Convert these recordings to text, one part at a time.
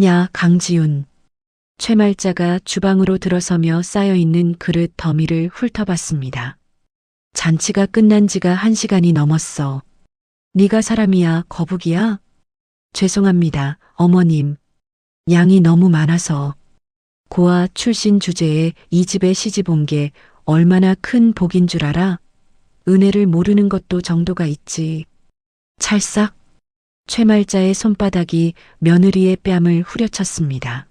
야, 강지훈. 최말자가 주방으로 들어서며 쌓여있는 그릇 더미를 훑어봤습니다. 잔치가 끝난 지가 1시간이 넘었어. 네가 사람이야, 거북이야? 죄송합니다, 어머님. 양이 너무 많아서. 고아 출신 주제에 이 집에 시집 온 게 얼마나 큰 복인 줄 알아? 은혜를 모르는 것도 정도가 있지. 찰싹. 최말자의 손바닥이 며느리의 뺨을 후려쳤습니다.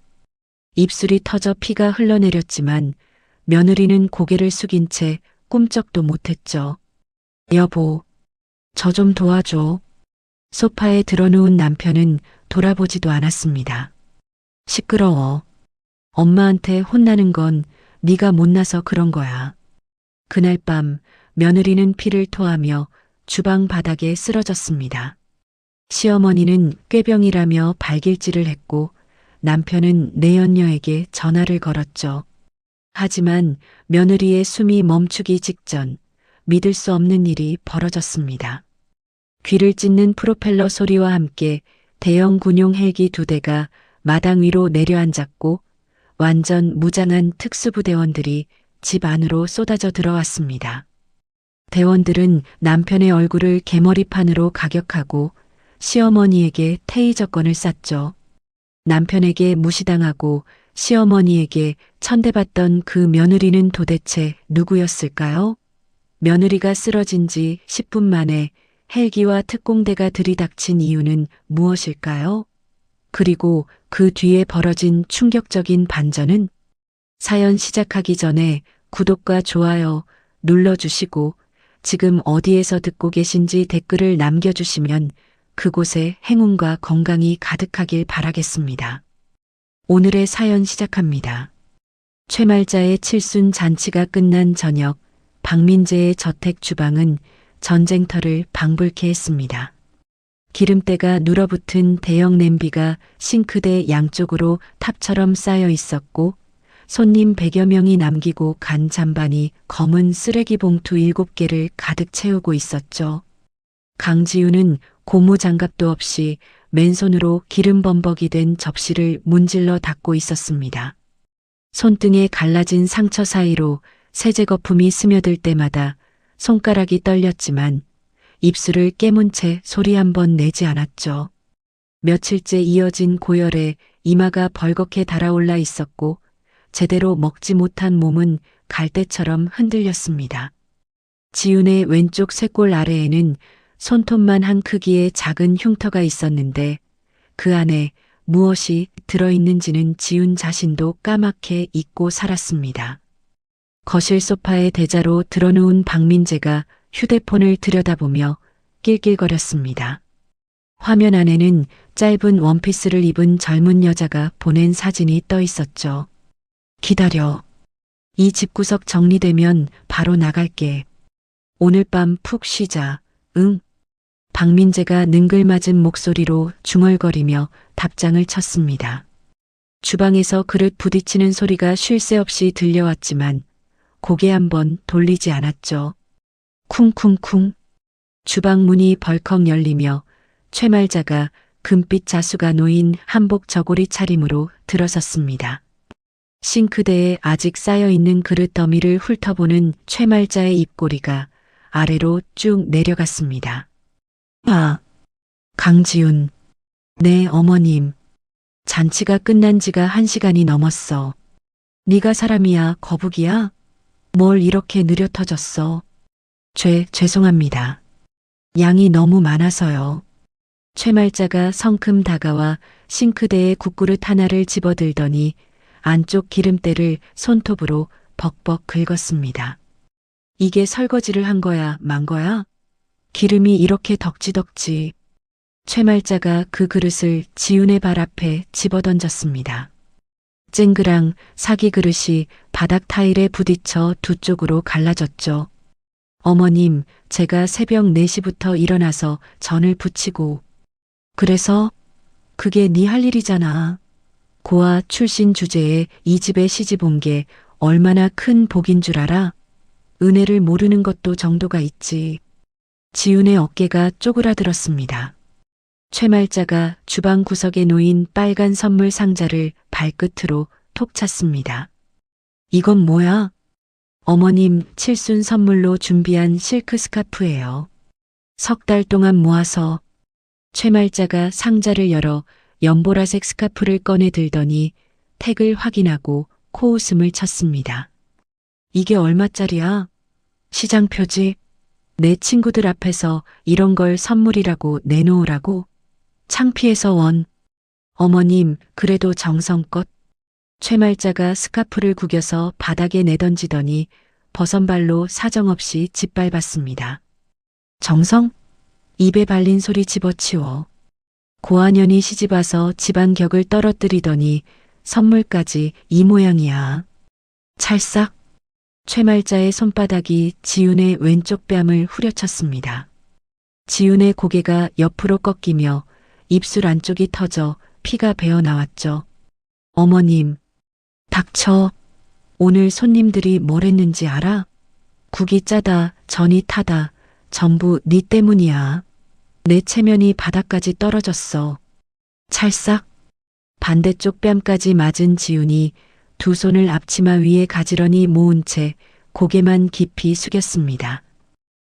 입술이 터져 피가 흘러내렸지만 며느리는 고개를 숙인 채 꿈쩍도 못했죠. 여보, 저 좀 도와줘. 소파에 드러누운 남편은 돌아보지도 않았습니다. 시끄러워. 엄마한테 혼나는 건 네가 못나서 그런 거야. 그날 밤 며느리는 피를 토하며 주방 바닥에 쓰러졌습니다. 시어머니는 꾀병이라며 발길질을 했고 남편은 내연녀에게 전화를 걸었죠. 하지만 며느리의 숨이 멈추기 직전 믿을 수 없는 일이 벌어졌습니다. 귀를 찢는 프로펠러 소리와 함께 대형 군용 헬기 2대가 마당 위로 내려앉았고 완전 무장한 특수부대원들이 집 안으로 쏟아져 들어왔습니다. 대원들은 남편의 얼굴을 개머리판으로 가격하고 시어머니에게 테이저건을 쐈죠. 남편에게 무시당하고 시어머니에게 천대받던 그 며느리는 도대체 누구였을까요? 며느리가 쓰러진 지 10분 만에 헬기와 특공대가 들이닥친 이유는 무엇일까요? 그리고 그 뒤에 벌어진 충격적인 반전은? 사연 시작하기 전에 구독과 좋아요 눌러주시고 지금 어디에서 듣고 계신지 댓글을 남겨주시면 그곳에 행운과 건강이 가득하길 바라겠습니다. 오늘의 사연 시작합니다. 최말자의 칠순 잔치가 끝난 저녁, 박민재의 저택 주방은 전쟁터를 방불케 했습니다. 기름때가 눌어붙은 대형 냄비가 싱크대 양쪽으로 탑처럼 쌓여 있었고 손님 100여 명이 남기고 간 잔반이 검은 쓰레기 봉투 7개를 가득 채우고 있었죠. 강지우는 고무장갑도 없이 맨손으로 기름 범벅이 된 접시를 문질러 닦고 있었습니다. 손등에 갈라진 상처 사이로 세제 거품이 스며들 때마다 손가락이 떨렸지만 입술을 깨문 채 소리 한 번 내지 않았죠. 며칠째 이어진 고열에 이마가 벌겋게 달아올라 있었고 제대로 먹지 못한 몸은 갈대처럼 흔들렸습니다. 지훈의 왼쪽 쇄골 아래에는 손톱만 한 크기의 작은 흉터가 있었는데 그 안에 무엇이 들어있는지는 지훈 자신도 까맣게 잊고 살았습니다. 거실 소파에 대자로 드러누운 박민재가 휴대폰을 들여다보며 낄낄거렸습니다. 화면 안에는 짧은 원피스를 입은 젊은 여자가 보낸 사진이 떠 있었죠. 기다려. 이 집구석 정리되면 바로 나갈게. 오늘 밤 푹 쉬자. 응. 박민재가 능글맞은 목소리로 중얼거리며 답장을 쳤습니다. 주방에서 그릇 부딪히는 소리가 쉴 새 없이 들려왔지만 고개 한번 돌리지 않았죠. 쿵쿵쿵. 주방 문이 벌컥 열리며 최말자가 금빛 자수가 놓인 한복 저고리 차림으로 들어섰습니다. 싱크대에 아직 쌓여있는 그릇 더미를 훑어보는 최말자의 입꼬리가 아래로 쭉 내려갔습니다. 아, 강지훈. 네, 어머님. 잔치가 끝난 지가 1시간이 넘었어. 네가 사람이야, 거북이야? 뭘 이렇게 느려 터졌어? 죄송합니다. 양이 너무 많아서요. 최말자가 성큼 다가와 싱크대에 국그릇 하나를 집어들더니 안쪽 기름때를 손톱으로 벅벅 긁었습니다. 이게 설거지를 한 거야, 만 거야? 기름이 이렇게 덕지덕지. 최말자가 그 그릇을 지훈의 발 앞에 집어던졌습니다. 쨍그랑 사기 그릇이 바닥 타일에 부딪혀 두 쪽으로 갈라졌죠. 어머님, 제가 새벽 4시부터 일어나서 전을 부치고. 그래서? 그게 네 할 일이잖아. 고아 출신 주제에 이 집에 시집 온 게 얼마나 큰 복인 줄 알아? 은혜를 모르는 것도 정도가 있지. 지훈의 어깨가 쪼그라들었습니다. 최말자가 주방 구석에 놓인 빨간 선물 상자를 발끝으로 톡 찼습니다. 이건 뭐야? 어머님 칠순 선물로 준비한 실크 스카프예요. 석 달 동안 모아서. 최말자가 상자를 열어 연보라색 스카프를 꺼내 들더니 택을 확인하고 코웃음을 쳤습니다. 이게 얼마짜리야? 시장표지. 내 친구들 앞에서 이런 걸 선물이라고 내놓으라고? 창피해서 원. 어머님, 그래도 정성껏. 최말자가 스카프를 구겨서 바닥에 내던지더니 버선발로 사정없이 짓밟았습니다. 정성? 입에 발린 소리 집어치워. 고한연이 시집와서 집안 격을 떨어뜨리더니 선물까지 이 모양이야. 찰싹. 최말자의 손바닥이 지훈의 왼쪽 뺨을 후려쳤습니다. 지훈의 고개가 옆으로 꺾이며 입술 안쪽이 터져 피가 배어 나왔죠. 어머님, 닥쳐. 오늘 손님들이 뭘 했는지 알아? 국이 짜다, 전이 타다, 전부 네 때문이야. 내 체면이 바닥까지 떨어졌어. 찰싹. 반대쪽 뺨까지 맞은 지훈이 두 손을 앞치마 위에 가지런히 모은 채 고개만 깊이 숙였습니다.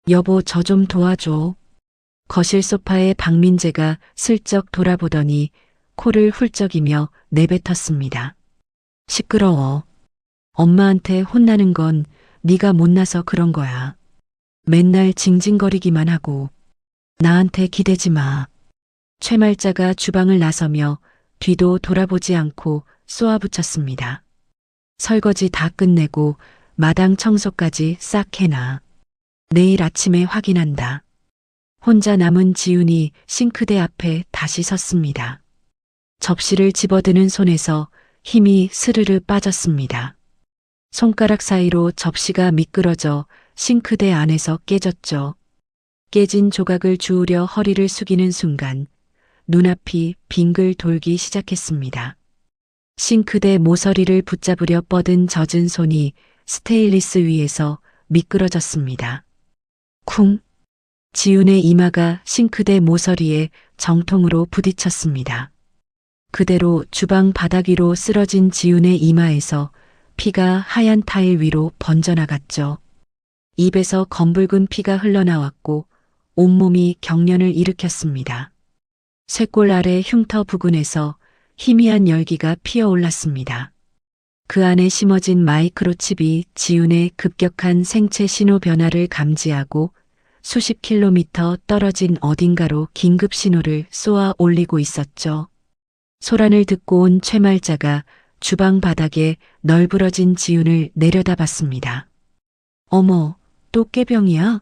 여보, 저 좀 도와줘. 거실 소파에 박민재가 슬쩍 돌아보더니 코를 훌쩍이며 내뱉었습니다. 시끄러워. 엄마한테 혼나는 건 네가 못나서 그런 거야. 맨날 징징거리기만 하고. 나한테 기대지 마. 최말자가 주방을 나서며 뒤도 돌아보지 않고 쏘아붙였습니다. 설거지 다 끝내고 마당 청소까지 싹 해놔. 내일 아침에 확인한다. 혼자 남은 지훈이 싱크대 앞에 다시 섰습니다. 접시를 집어드는 손에서 힘이 스르르 빠졌습니다. 손가락 사이로 접시가 미끄러져 싱크대 안에서 깨졌죠. 깨진 조각을 주우려 허리를 숙이는 순간 눈앞이 빙글 돌기 시작했습니다. 싱크대 모서리를 붙잡으려 뻗은 젖은 손이 스테인리스 위에서 미끄러졌습니다. 쿵! 지훈의 이마가 싱크대 모서리에 정통으로 부딪혔습니다. 그대로 주방 바닥 위로 쓰러진 지훈의 이마에서 피가 하얀 타일 위로 번져나갔죠. 입에서 검붉은 피가 흘러나왔고 온몸이 경련을 일으켰습니다. 쇄골 아래 흉터 부근에서 희미한 열기가 피어올랐습니다. 그 안에 심어진 마이크로칩이 지훈의 급격한 생체 신호 변화를 감지하고 수십 킬로미터 떨어진 어딘가로 긴급 신호를 쏘아 올리고 있었죠. 소란을 듣고 온 최말자가 주방 바닥에 널브러진 지훈을 내려다봤습니다. 어머, 또 깨병이야?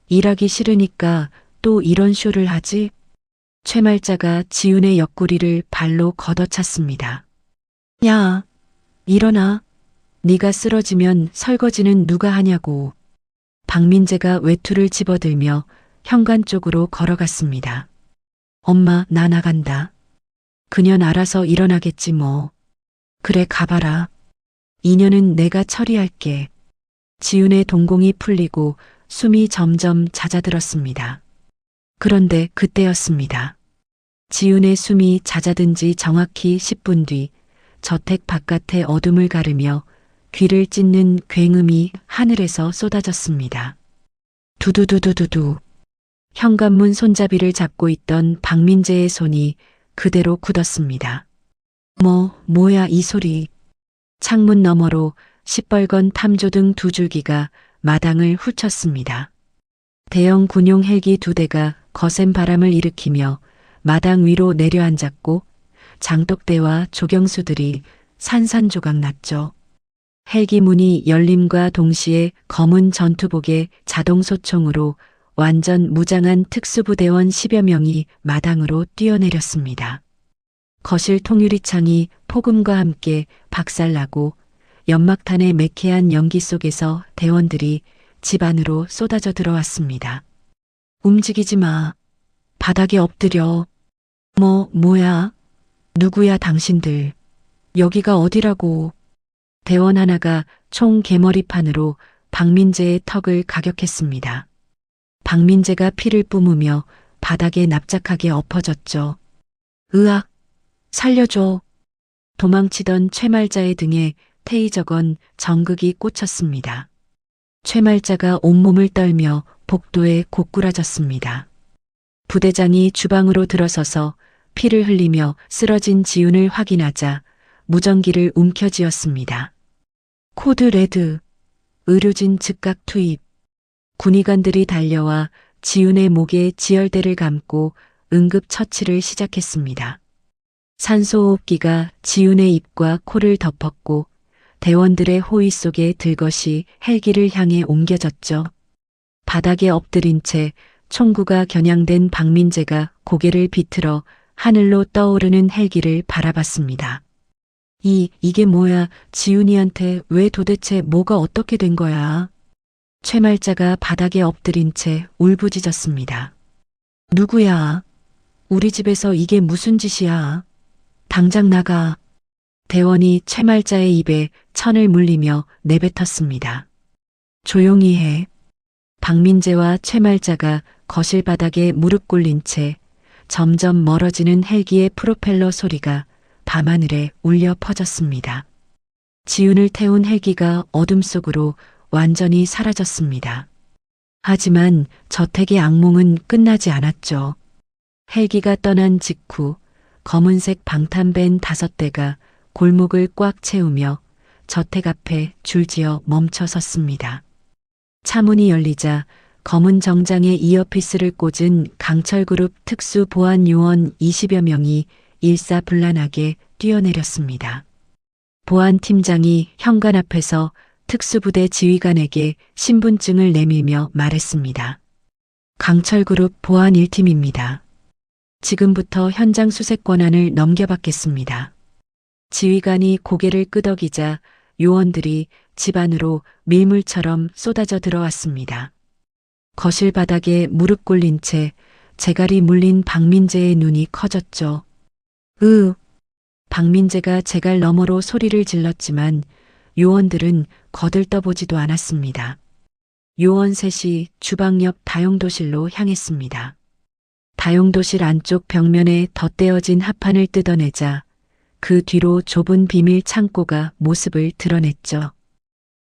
일하기 싫으니까 또 이런 쇼를 하지? 최말자가 지훈의 옆구리를 발로 걷어찼습니다. 야, 일어나. 네가 쓰러지면 설거지는 누가 하냐고. 박민재가 외투를 집어들며 현관 쪽으로 걸어갔습니다. 엄마, 나 나간다. 그년 알아서 일어나겠지 뭐. 그래, 가봐라. 이년은 내가 처리할게. 지훈의 동공이 풀리고 숨이 점점 잦아들었습니다. 그런데 그때였습니다. 지훈의 숨이 잦아든 지 정확히 10분 뒤 저택 바깥의 어둠을 가르며 귀를 찢는 굉음이 하늘에서 쏟아졌습니다. 두두두두두두. 현관문 손잡이를 잡고 있던 박민재의 손이 그대로 굳었습니다. 뭐야 이 소리. 창문 너머로 시뻘건 탐조등 두 줄기가 마당을 훑쳤습니다. 대형 군용 헬기 2대가 거센 바람을 일으키며 마당 위로 내려앉았고 장독대와 조경수들이 산산조각 났죠. 헬기 문이 열림과 동시에 검은 전투복에 자동소총으로 완전 무장한 특수부대원 10여 명이 마당으로 뛰어내렸습니다. 거실 통유리창이 폭음과 함께 박살나고 연막탄의 매캐한 연기 속에서 대원들이 집 안으로 쏟아져 들어왔습니다. 움직이지 마. 바닥에 엎드려. 뭐야? 누구야 당신들. 여기가 어디라고. 대원 하나가 총 개머리판으로 박민재의 턱을 가격했습니다. 박민재가 피를 뿜으며 바닥에 납작하게 엎어졌죠. 으악! 살려줘! 도망치던 최말자의 등에 테이저건 정극이 꽂혔습니다. 최말자가 온몸을 떨며 복도에 고꾸라졌습니다. 부대장이 주방으로 들어서서 피를 흘리며 쓰러진 지훈을 확인하자 무전기를 움켜쥐었습니다. 코드 레드. 의료진 즉각 투입. 군의관들이 달려와 지훈의 목에 지혈대를 감고 응급 처치를 시작했습니다. 산소호흡기가 지훈의 입과 코를 덮었고 대원들의 호의 속에 들것이 헬기를 향해 옮겨졌죠. 바닥에 엎드린 채 총구가 겨냥된 박민재가 고개를 비틀어 하늘로 떠오르는 헬기를 바라봤습니다. 이게 뭐야? 지훈이한테 왜 도대체 뭐가 어떻게 된 거야? 최말자가 바닥에 엎드린 채 울부짖었습니다. 누구야? 우리 집에서 이게 무슨 짓이야? 당장 나가. 대원이 최말자의 입에 천을 물리며 내뱉었습니다. 조용히 해. 박민재와 최말자가 거실 바닥에 무릎 꿇린 채 점점 멀어지는 헬기의 프로펠러 소리가 밤하늘에 울려 퍼졌습니다. 지훈을 태운 헬기가 어둠 속으로 완전히 사라졌습니다. 하지만 저택의 악몽은 끝나지 않았죠. 헬기가 떠난 직후 검은색 방탄밴 5대가 골목을 꽉 채우며 저택 앞에 줄지어 멈춰 섰습니다. 차문이 열리자 검은 정장에 이어피스를 꽂은 강철그룹 특수보안요원 20여 명이 일사불란하게 뛰어내렸습니다. 보안팀장이 현관 앞에서 특수부대 지휘관에게 신분증을 내밀며 말했습니다. 강철그룹 보안 1팀입니다. 지금부터 현장 수색 권한을 넘겨받겠습니다. 지휘관이 고개를 끄덕이자 요원들이 집 안으로 밀물처럼 쏟아져 들어왔습니다. 거실 바닥에 무릎 꿇린 채 재갈이 물린 박민재의 눈이 커졌죠. 박민재가 재갈 너머로 소리를 질렀지만 요원들은 거들떠보지도 않았습니다. 요원 셋이 주방 옆 다용도실로 향했습니다. 다용도실 안쪽 벽면에 덧대어진 합판을 뜯어내자 그 뒤로 좁은 비밀 창고가 모습을 드러냈죠.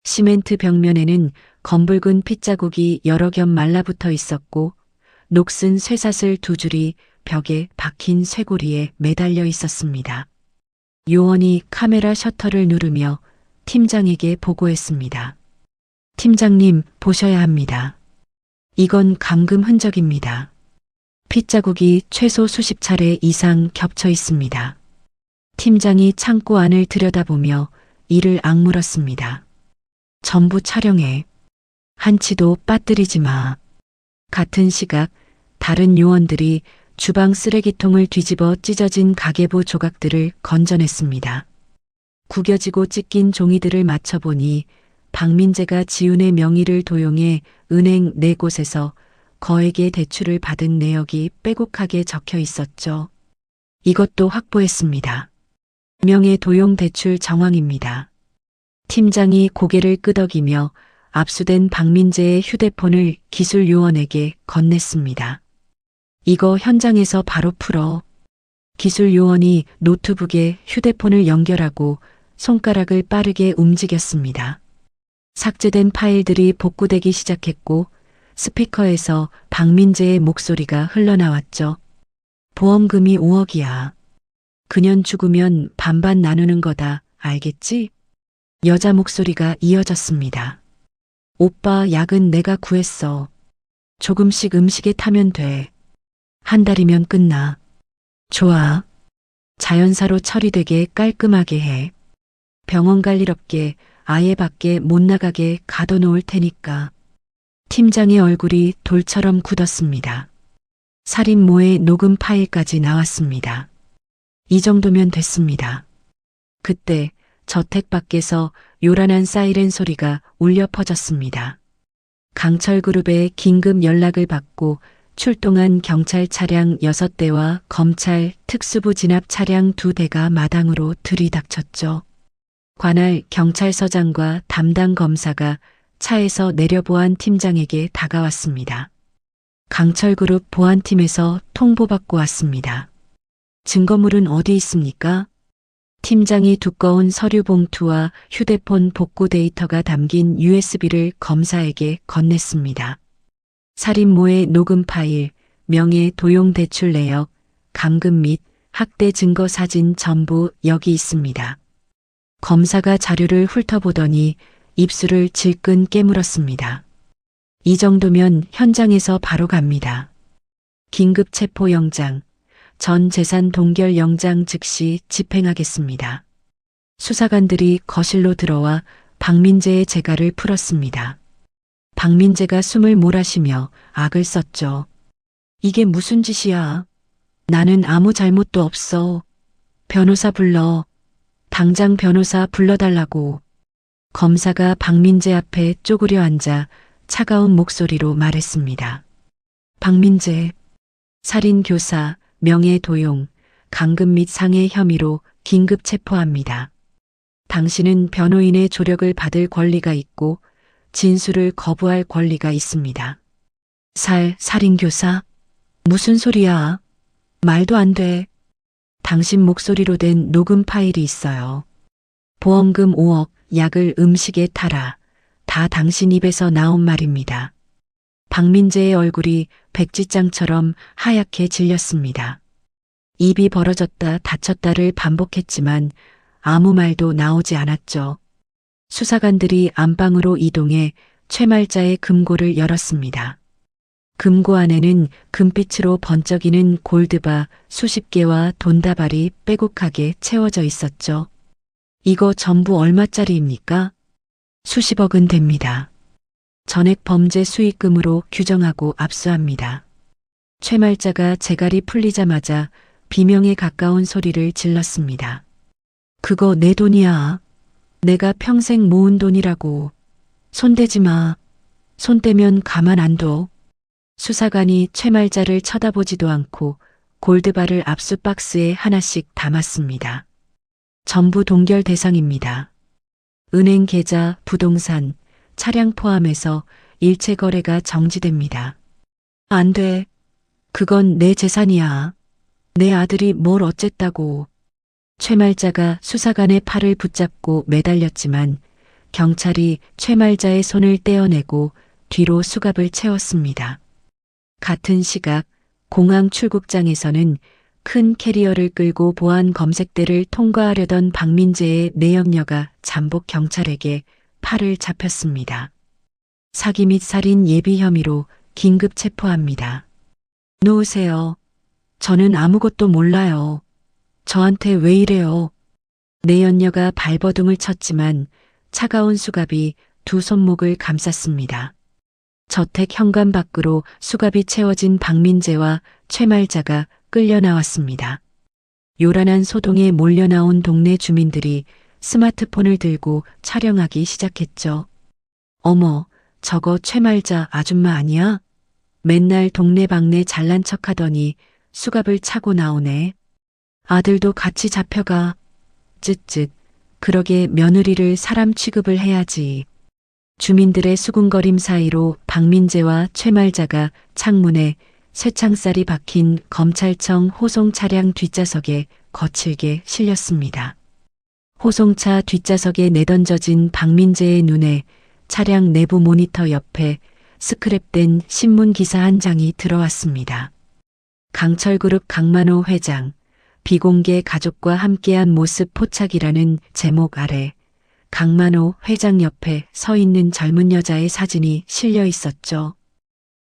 시멘트 벽면에는 검붉은 핏자국이 여러 겹 말라붙어 있었고 녹슨 쇠사슬 2줄이 벽에 박힌 쇠고리에 매달려 있었습니다. 요원이 카메라 셔터를 누르며 팀장에게 보고했습니다. 팀장님, 보셔야 합니다. 이건 감금 흔적입니다. 핏자국이 최소 수십 차례 이상 겹쳐 있습니다. 팀장이 창고 안을 들여다보며 이를 악물었습니다. 전부 촬영해. 한치도 빠뜨리지 마. 같은 시각 다른 요원들이 주방 쓰레기통을 뒤집어 찢어진 가계부 조각들을 건져냈습니다. 구겨지고 찢긴 종이들을 맞춰보니 박민재가 지훈의 명의를 도용해 은행 4곳에서 거액의 대출을 받은 내역이 빼곡하게 적혀 있었죠. 이것도 확보했습니다. 명의 도용 대출 정황입니다. 팀장이 고개를 끄덕이며 압수된 박민재의 휴대폰을 기술 요원에게 건넸습니다. 이거 현장에서 바로 풀어. 기술 요원이 노트북에 휴대폰을 연결하고 손가락을 빠르게 움직였습니다. 삭제된 파일들이 복구되기 시작했고 스피커에서 박민재의 목소리가 흘러나왔죠. 보험금이 5억이야. 그년 죽으면 반반 나누는 거다. 알겠지? 여자 목소리가 이어졌습니다. 오빠, 약은 내가 구했어. 조금씩 음식에 타면 돼. 한 달이면 끝나. 좋아. 자연사로 처리되게 깔끔하게 해. 병원 갈 일 없게 아예 밖에 못 나가게 가둬놓을 테니까. 팀장의 얼굴이 돌처럼 굳었습니다. 살인모의 녹음 파일까지 나왔습니다. 이 정도면 됐습니다. 그때 저택 밖에서 요란한 사이렌 소리가 울려 퍼졌습니다. 강철그룹의 긴급 연락을 받고 출동한 경찰 차량 6대와 검찰 특수부 진압 차량 2대가 마당으로 들이닥쳤죠. 관할 경찰서장과 담당 검사가 차에서 내려보안 팀장에게 다가왔습니다. 강철그룹 보안팀에서 통보받고 왔습니다. 증거물은 어디 있습니까? 팀장이 두꺼운 서류 봉투와 휴대폰 복구 데이터가 담긴 USB를 검사에게 건넸습니다. 살인모의 녹음 파일, 명예 도용 대출 내역, 감금 및 학대 증거 사진 전부 여기 있습니다. 검사가 자료를 훑어보더니 입술을 질끈 깨물었습니다. 이 정도면 현장에서 바로 갑니다. 긴급 체포 영장, 전 재산 동결 영장 즉시 집행하겠습니다. 수사관들이 거실로 들어와 박민재의 재갈을 풀었습니다. 박민재가 숨을 몰아쉬며 악을 썼죠. 이게 무슨 짓이야? 나는 아무 잘못도 없어. 변호사 불러. 당장 변호사 불러달라고. 검사가 박민재 앞에 쪼그려 앉아 차가운 목소리로 말했습니다. 박민재, 살인교사, 명예도용, 감금 및 상해 혐의로 긴급 체포합니다. 당신은 변호인의 조력을 받을 권리가 있고 진술을 거부할 권리가 있습니다. 살인교사? 무슨 소리야? 말도 안 돼. 당신 목소리로 된 녹음 파일이 있어요. 보험금 5억, 약을 음식에 타라. 다 당신 입에서 나온 말입니다. 박민재의 얼굴이 백지장처럼 하얗게 질렸습니다. 입이 벌어졌다 닫혔다를 반복했지만 아무 말도 나오지 않았죠. 수사관들이 안방으로 이동해 최말자의 금고를 열었습니다. 금고 안에는 금빛으로 번쩍이는 골드바 수십 개와 돈다발이 빼곡하게 채워져 있었죠. 이거 전부 얼마짜리입니까? 수십억은 됩니다. 전액 범죄 수익금으로 규정하고 압수합니다. 최말자가 재갈이 풀리자마자 비명에 가까운 소리를 질렀습니다. 그거 내 돈이야. 내가 평생 모은 돈이라고. 손대지 마. 손대면 가만 안 둬. 수사관이 최말자를 쳐다보지도 않고 골드바를 압수 박스에 하나씩 담았습니다. 전부 동결 대상입니다. 은행 계좌, 부동산, 차량 포함해서 일체 거래가 정지됩니다. 안 돼. 그건 내 재산이야. 내 아들이 뭘 어쨌다고. 최말자가 수사관의 팔을 붙잡고 매달렸지만 경찰이 최말자의 손을 떼어내고 뒤로 수갑을 채웠습니다. 같은 시각 공항 출국장에서는 큰 캐리어를 끌고 보안 검색대를 통과하려던 박민재의 내연녀가 잠복 경찰에게 팔을 잡혔습니다. 사기 및 살인 예비 혐의로 긴급 체포합니다. 놓으세요. 저는 아무것도 몰라요. 저한테 왜 이래요? 내연녀가 발버둥을 쳤지만 차가운 수갑이 두 손목을 감쌌습니다. 저택 현관 밖으로 수갑이 채워진 박민재와 최말자가 끌려 나왔습니다. 요란한 소동에 몰려 나온 동네 주민들이 스마트폰을 들고 촬영하기 시작했죠. 어머, 저거 최말자 아줌마 아니야? 맨날 동네방네 잘난 척하더니 수갑을 차고 나오네. 아들도 같이 잡혀가. 쯧쯧. 그러게 며느리를 사람 취급을 해야지. 주민들의 수군거림 사이로 박민재와 최말자가 창문에 쇠창살이 박힌 검찰청 호송 차량 뒷좌석에 거칠게 실렸습니다. 호송차 뒷좌석에 내던져진 박민재의 눈에 차량 내부 모니터 옆에 스크랩된 신문 기사 한 장이 들어왔습니다. 강철그룹 강만호 회장, 비공개 가족과 함께한 모습 포착이라는 제목 아래 강만호 회장 옆에 서 있는 젊은 여자의 사진이 실려 있었죠.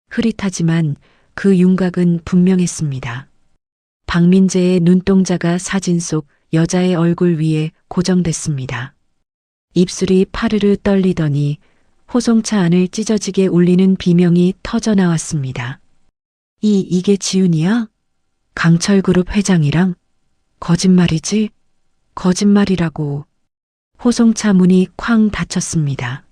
흐릿하지만 그 윤곽은 분명했습니다. 박민재의 눈동자가 사진 속 여자의 얼굴 위에 고정됐습니다. 입술이 파르르 떨리더니 호송차 안을 찢어지게 울리는 비명이 터져 나왔습니다. 이게 지훈이야? 강철그룹 회장이랑? 거짓말이지? 거짓말이라고. 호송차 문이 쾅 닫혔습니다.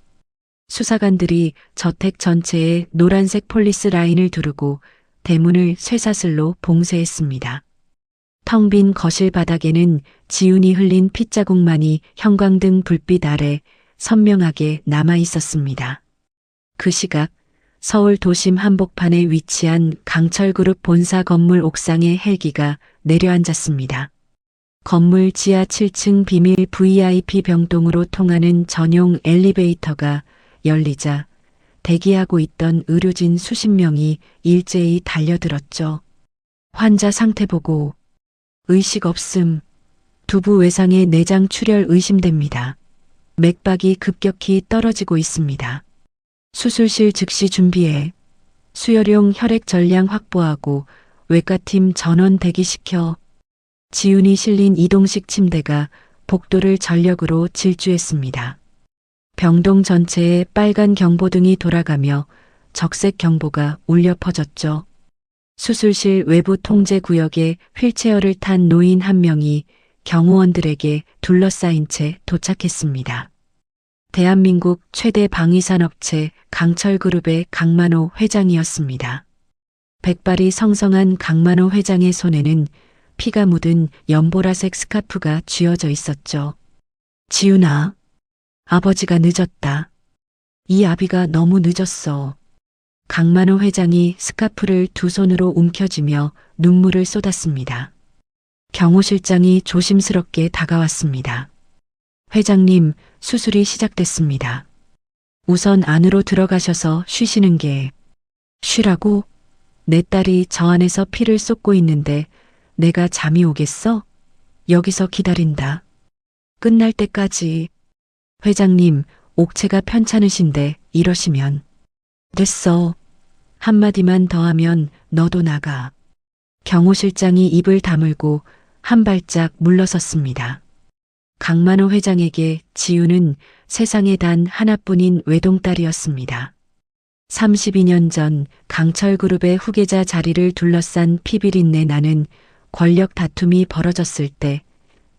수사관들이 저택 전체에 노란색 폴리스 라인을 두르고 대문을 쇠사슬로 봉쇄했습니다. 텅 빈 거실 바닥에는 지훈이 흘린 핏자국만이 형광등 불빛 아래 선명하게 남아 있었습니다. 그 시각 서울 도심 한복판에 위치한 강철그룹 본사 건물 옥상에 헬기가 내려앉았습니다. 건물 지하 7층 비밀 VIP 병동으로 통하는 전용 엘리베이터가 열리자 대기하고 있던 의료진 수십 명이 일제히 달려들었죠. 환자 상태 보고 의식 없음. 두부 외상의 내장 출혈 의심됩니다. 맥박이 급격히 떨어지고 있습니다. 수술실 즉시 준비해 수혈용 혈액 전량 확보하고 외과팀 전원 대기시켜. 지훈이 실린 이동식 침대가 복도를 전력으로 질주했습니다. 병동 전체에 빨간 경보등이 돌아가며 적색 경보가 울려 퍼졌죠. 수술실 외부 통제 구역에 휠체어를 탄 노인 한 명이 경호원들에게 둘러싸인 채 도착했습니다. 대한민국 최대 방위산업체 강철그룹의 강만호 회장이었습니다. 백발이 성성한 강만호 회장의 손에는 피가 묻은 연보라색 스카프가 쥐어져 있었죠. 지훈아, 아버지가 늦었다. 이 아비가 너무 늦었어. 강만호 회장이 스카프를 두 손으로 움켜쥐며 눈물을 쏟았습니다. 경호실장이 조심스럽게 다가왔습니다. 회장님, 수술이 시작됐습니다. 우선 안으로 들어가셔서 쉬시는 게. 쉬라고? 내 딸이 저 안에서 피를 쏟고 있는데 내가 잠이 오겠어? 여기서 기다린다. 끝날 때까지. 회장님, 옥체가 편찮으신데 이러시면. 됐어. 한마디만 더 하면 너도 나가. 경호실장이 입을 다물고 한 발짝 물러섰습니다. 강만호 회장에게 지훈은 세상에 단 하나뿐인 외동딸이었습니다. 32년 전 강철그룹의 후계자 자리를 둘러싼 피비린내 나는 권력 다툼이 벌어졌을 때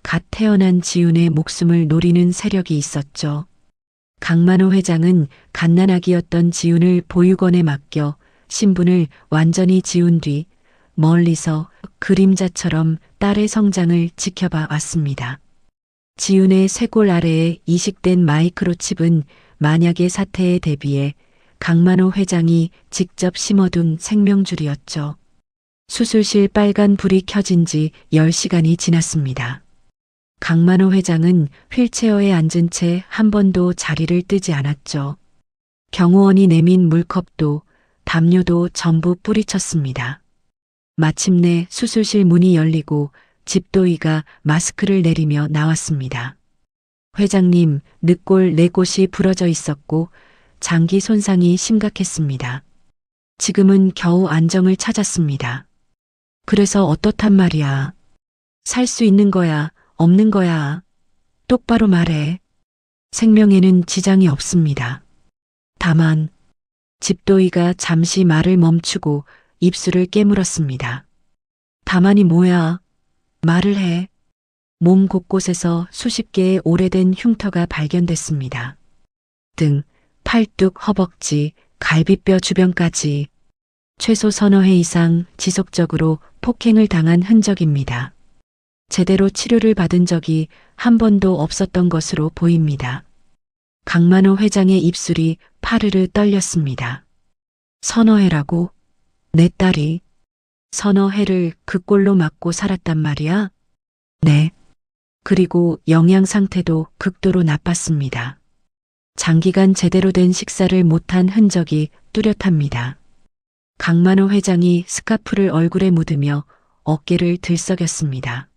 갓 태어난 지훈의 목숨을 노리는 세력이 있었죠. 강만호 회장은 갓난아기였던 지훈을 보육원에 맡겨 신분을 완전히 지운 뒤 멀리서 그림자처럼 딸의 성장을 지켜봐 왔습니다. 지훈의 쇄골 아래에 이식된 마이크로칩은 만약의 사태에 대비해 강만호 회장이 직접 심어둔 생명줄이었죠. 수술실 빨간 불이 켜진 지 10시간이 지났습니다. 강만호 회장은 휠체어에 앉은 채 한 번도 자리를 뜨지 않았죠. 경호원이 내민 물컵도 담요도 전부 뿌리쳤습니다. 마침내 수술실 문이 열리고 집도이가 마스크를 내리며 나왔습니다. 회장님, 늑골 4곳이 부러져 있었고 장기 손상이 심각했습니다. 지금은 겨우 안정을 찾았습니다. 그래서 어떻단 말이야. 살 수 있는 거야, 없는 거야. 똑바로 말해. 생명에는 지장이 없습니다. 다만 집도이가 잠시 말을 멈추고 입술을 깨물었습니다. 다만이 뭐야? 말을 해. 몸 곳곳에서 수십 개의 오래된 흉터가 발견됐습니다. 등, 팔뚝, 허벅지, 갈비뼈 주변까지 최소 서너 회 이상 지속적으로 폭행을 당한 흔적입니다. 제대로 치료를 받은 적이 한 번도 없었던 것으로 보입니다. 강만호 회장의 입술이 파르르 떨렸습니다. 서너 해라고? 내 딸이 서너 해를 그 꼴로 맞고 살았단 말이야? 네. 그리고 영양 상태도 극도로 나빴습니다. 장기간 제대로 된 식사를 못한 흔적이 뚜렷합니다. 강만호 회장이 스카프를 얼굴에 묻으며 어깨를 들썩였습니다.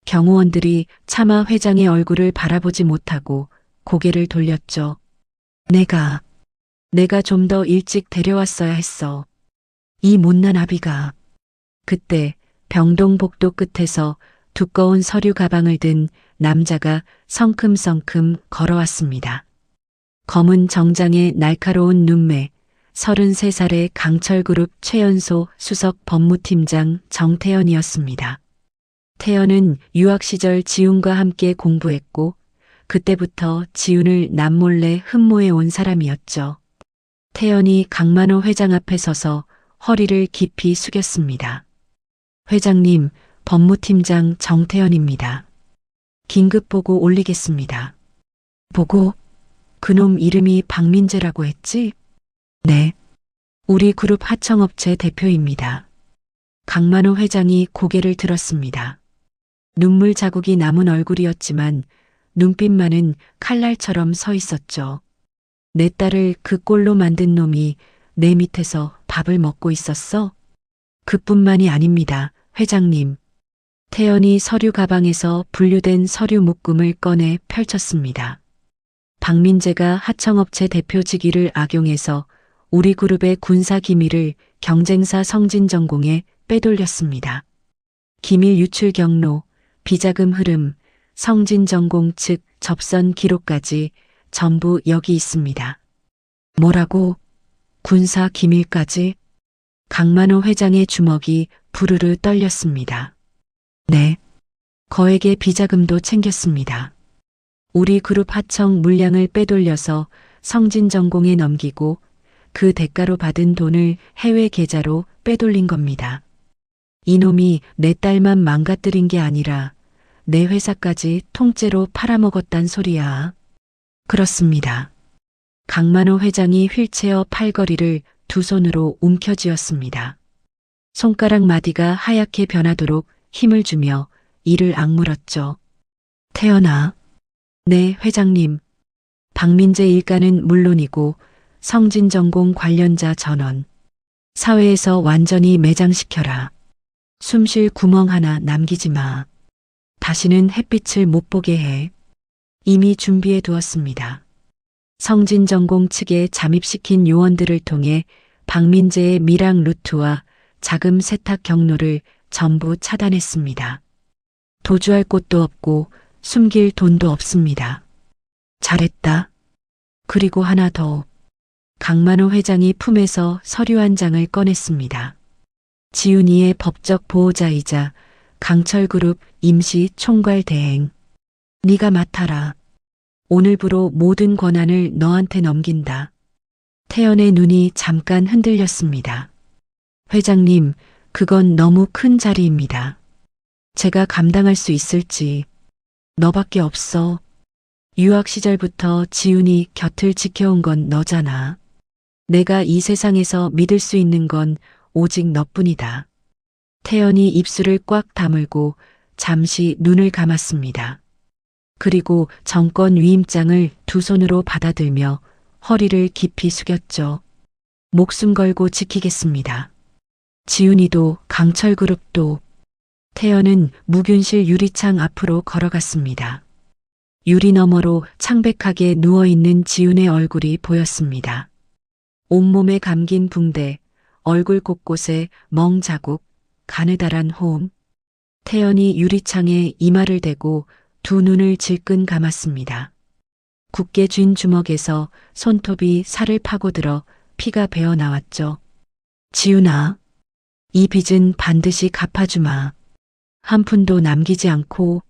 경호원들이 차마 회장의 얼굴을 바라보지 못하고 고개를 돌렸죠. 내가 좀 더 일찍 데려왔어야 했어. 이 못난 아비가. 그때 병동 복도 끝에서 두꺼운 서류 가방을 든 남자가 성큼성큼 걸어왔습니다. 검은 정장에 날카로운 눈매, 33살의 강철그룹 최연소 수석 법무팀장 정태현이었습니다. 태연은 유학 시절 지훈과 함께 공부했고 그때부터 지훈을 남몰래 흠모해 온 사람이었죠. 태연이 강만호 회장 앞에 서서 허리를 깊이 숙였습니다. 회장님, 법무팀장 정태현입니다. 긴급 보고 올리겠습니다. 보고? 그놈 이름이 박민재라고 했지? 네. 우리 그룹 하청업체 대표입니다. 강만호 회장이 고개를 들었습니다. 눈물 자국이 남은 얼굴이었지만 눈빛만은 칼날처럼 서 있었죠. 내 딸을 그 꼴로 만든 놈이 내 밑에서 밥을 먹고 있었어? 그뿐만이 아닙니다, 회장님. 태연이 서류 가방에서 분류된 서류 묶음을 꺼내 펼쳤습니다. 박민재가 하청업체 대표 직위를 악용해서 우리 그룹의 군사 기밀을 경쟁사 성진전공에 빼돌렸습니다. 기밀 유출 경로, 비자금 흐름, 성진전공 측 접선 기록까지 전부 여기 있습니다. 뭐라고? 군사 기밀까지? 강만호 회장의 주먹이 부르르 떨렸습니다. 네. 거액의 비자금도 챙겼습니다. 우리 그룹 하청 물량을 빼돌려서 성진전공에 넘기고 그 대가로 받은 돈을 해외 계좌로 빼돌린 겁니다. 이놈이 내 딸만 망가뜨린 게 아니라 내 회사까지 통째로 팔아먹었단 소리야. 그렇습니다. 강만호 회장이 휠체어 팔걸이를 두 손으로 움켜쥐었습니다. 손가락 마디가 하얗게 변하도록 힘을 주며 이를 악물었죠. 태연아. 네, 회장님. 박민재 일가는 물론이고 성진전공 관련자 전원. 사회에서 완전히 매장시켜라. 숨쉴 구멍 하나 남기지 마. 다시는 햇빛을 못 보게 해. 이미 준비해 두었습니다. 성진전공 측에 잠입시킨 요원들을 통해 박민재의 미락 루트와 자금 세탁 경로를 전부 차단했습니다. 도주할 곳도 없고 숨길 돈도 없습니다. 잘했다. 그리고 하나 더. 강만호 회장이 품에서 서류 한 장을 꺼냈습니다. 지훈이의 법적 보호자이자 강철그룹 임시 총괄 대행. 네가 맡아라. 오늘부로 모든 권한을 너한테 넘긴다. 태연의 눈이 잠깐 흔들렸습니다. 회장님, 그건 너무 큰 자리입니다. 제가 감당할 수 있을지. 너밖에 없어. 유학 시절부터 지훈이 곁을 지켜온 건 너잖아. 내가 이 세상에서 믿을 수 있는 건 오직 너뿐이다. 태연이 입술을 꽉 다물고 잠시 눈을 감았습니다. 그리고 정권 위임장을 두 손으로 받아들며 허리를 깊이 숙였죠. 목숨 걸고 지키겠습니다. 지훈이도 강철그룹도. 태연은 무균실 유리창 앞으로 걸어갔습니다. 유리 너머로 창백하게 누워있는 지훈의 얼굴이 보였습니다. 온몸에 감긴 붕대, 얼굴 곳곳에 멍 자국, 가느다란 호흡. 태연이 유리창에 이마를 대고 두 눈을 질끈 감았습니다. 굳게 쥔 주먹에서 손톱이 살을 파고들어 피가 배어 나왔죠. 지훈아, 이 빚은 반드시 갚아주마. 한 푼도 남기지 않고.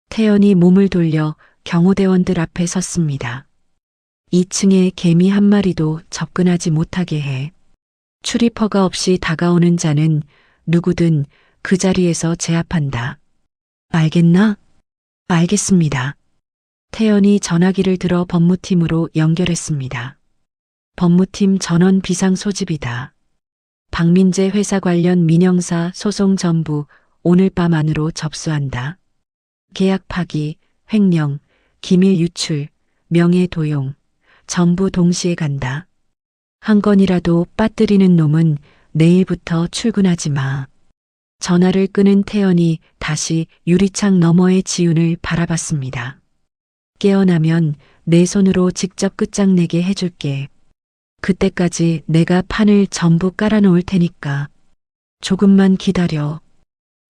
태연이 몸을 돌려 경호대원들 앞에 섰습니다. 2층에 개미 한 마리도 접근하지 못하게 해. 출입허가 없이 다가오는 자는 누구든 그 자리에서 제압한다. 알겠나? 알겠습니다. 태연이 전화기를 들어 법무팀으로 연결했습니다. 법무팀 전원 비상 소집이다. 박민재 회사 관련 민형사 소송 전부 오늘 밤 안으로 접수한다. 계약 파기, 횡령, 기밀 유출, 명예 도용, 전부 동시에 간다. 한 건이라도 빠뜨리는 놈은 내일부터 출근하지 마. 전화를 끊은 태연이 다시 유리창 너머의 지훈을 바라봤습니다. 깨어나면 내 손으로 직접 끝장내게 해줄게. 그때까지 내가 판을 전부 깔아놓을 테니까. 조금만 기다려.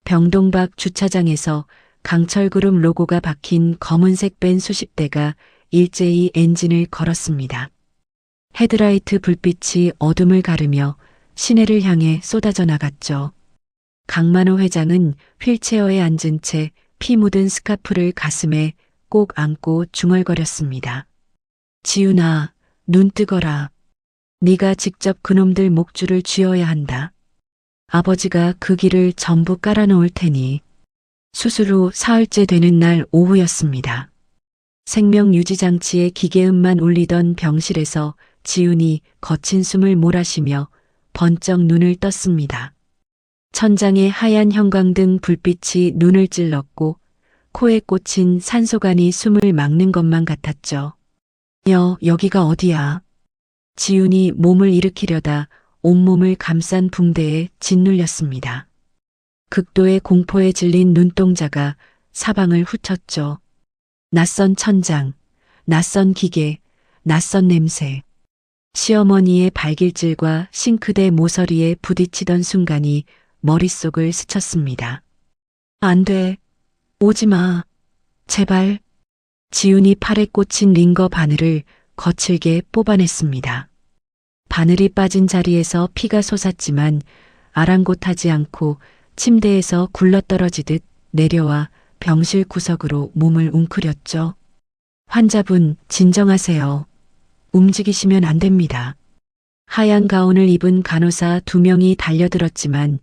병동박 주차장에서 강철그룹 로고가 박힌 검은색 밴 수십 대가 일제히 엔진을 걸었습니다. 헤드라이트 불빛이 어둠을 가르며 시내를 향해 쏟아져 나갔죠. 강만호 회장은 휠체어에 앉은 채 피 묻은 스카프를 가슴에 꼭 안고 중얼거렸습니다. 지훈아, 눈 뜨거라. 네가 직접 그놈들 목줄을 쥐어야 한다. 아버지가 그 길을 전부 깔아놓을 테니. 수술 후 사흘째 되는 날 오후였습니다. 생명유지장치의 기계음만 울리던 병실에서 지훈이 거친 숨을 몰아쉬며 번쩍 눈을 떴습니다. 천장에 하얀 형광등 불빛이 눈을 찔렀고 코에 꽂힌 산소관이 숨을 막는 것만 같았죠. 여기가 어디야? 지훈이 몸을 일으키려다 온몸을 감싼 붕대에 짓눌렸습니다. 극도의 공포에 질린 눈동자가 사방을 훑었죠. 낯선 천장, 낯선 기계, 낯선 냄새. 시어머니의 발길질과 싱크대 모서리에 부딪히던 순간이 머릿속을 스쳤습니다. 안 돼. 오지 마. 제발. 지훈이 팔에 꽂힌 링거 바늘을 거칠게 뽑아냈습니다. 바늘이 빠진 자리에서 피가 솟았지만 아랑곳하지 않고 침대에서 굴러떨어지듯 내려와 병실 구석으로 몸을 웅크렸죠. 환자분, 진정하세요. 움직이시면 안 됩니다. 하얀 가운을 입은 간호사 2명이 달려들었지만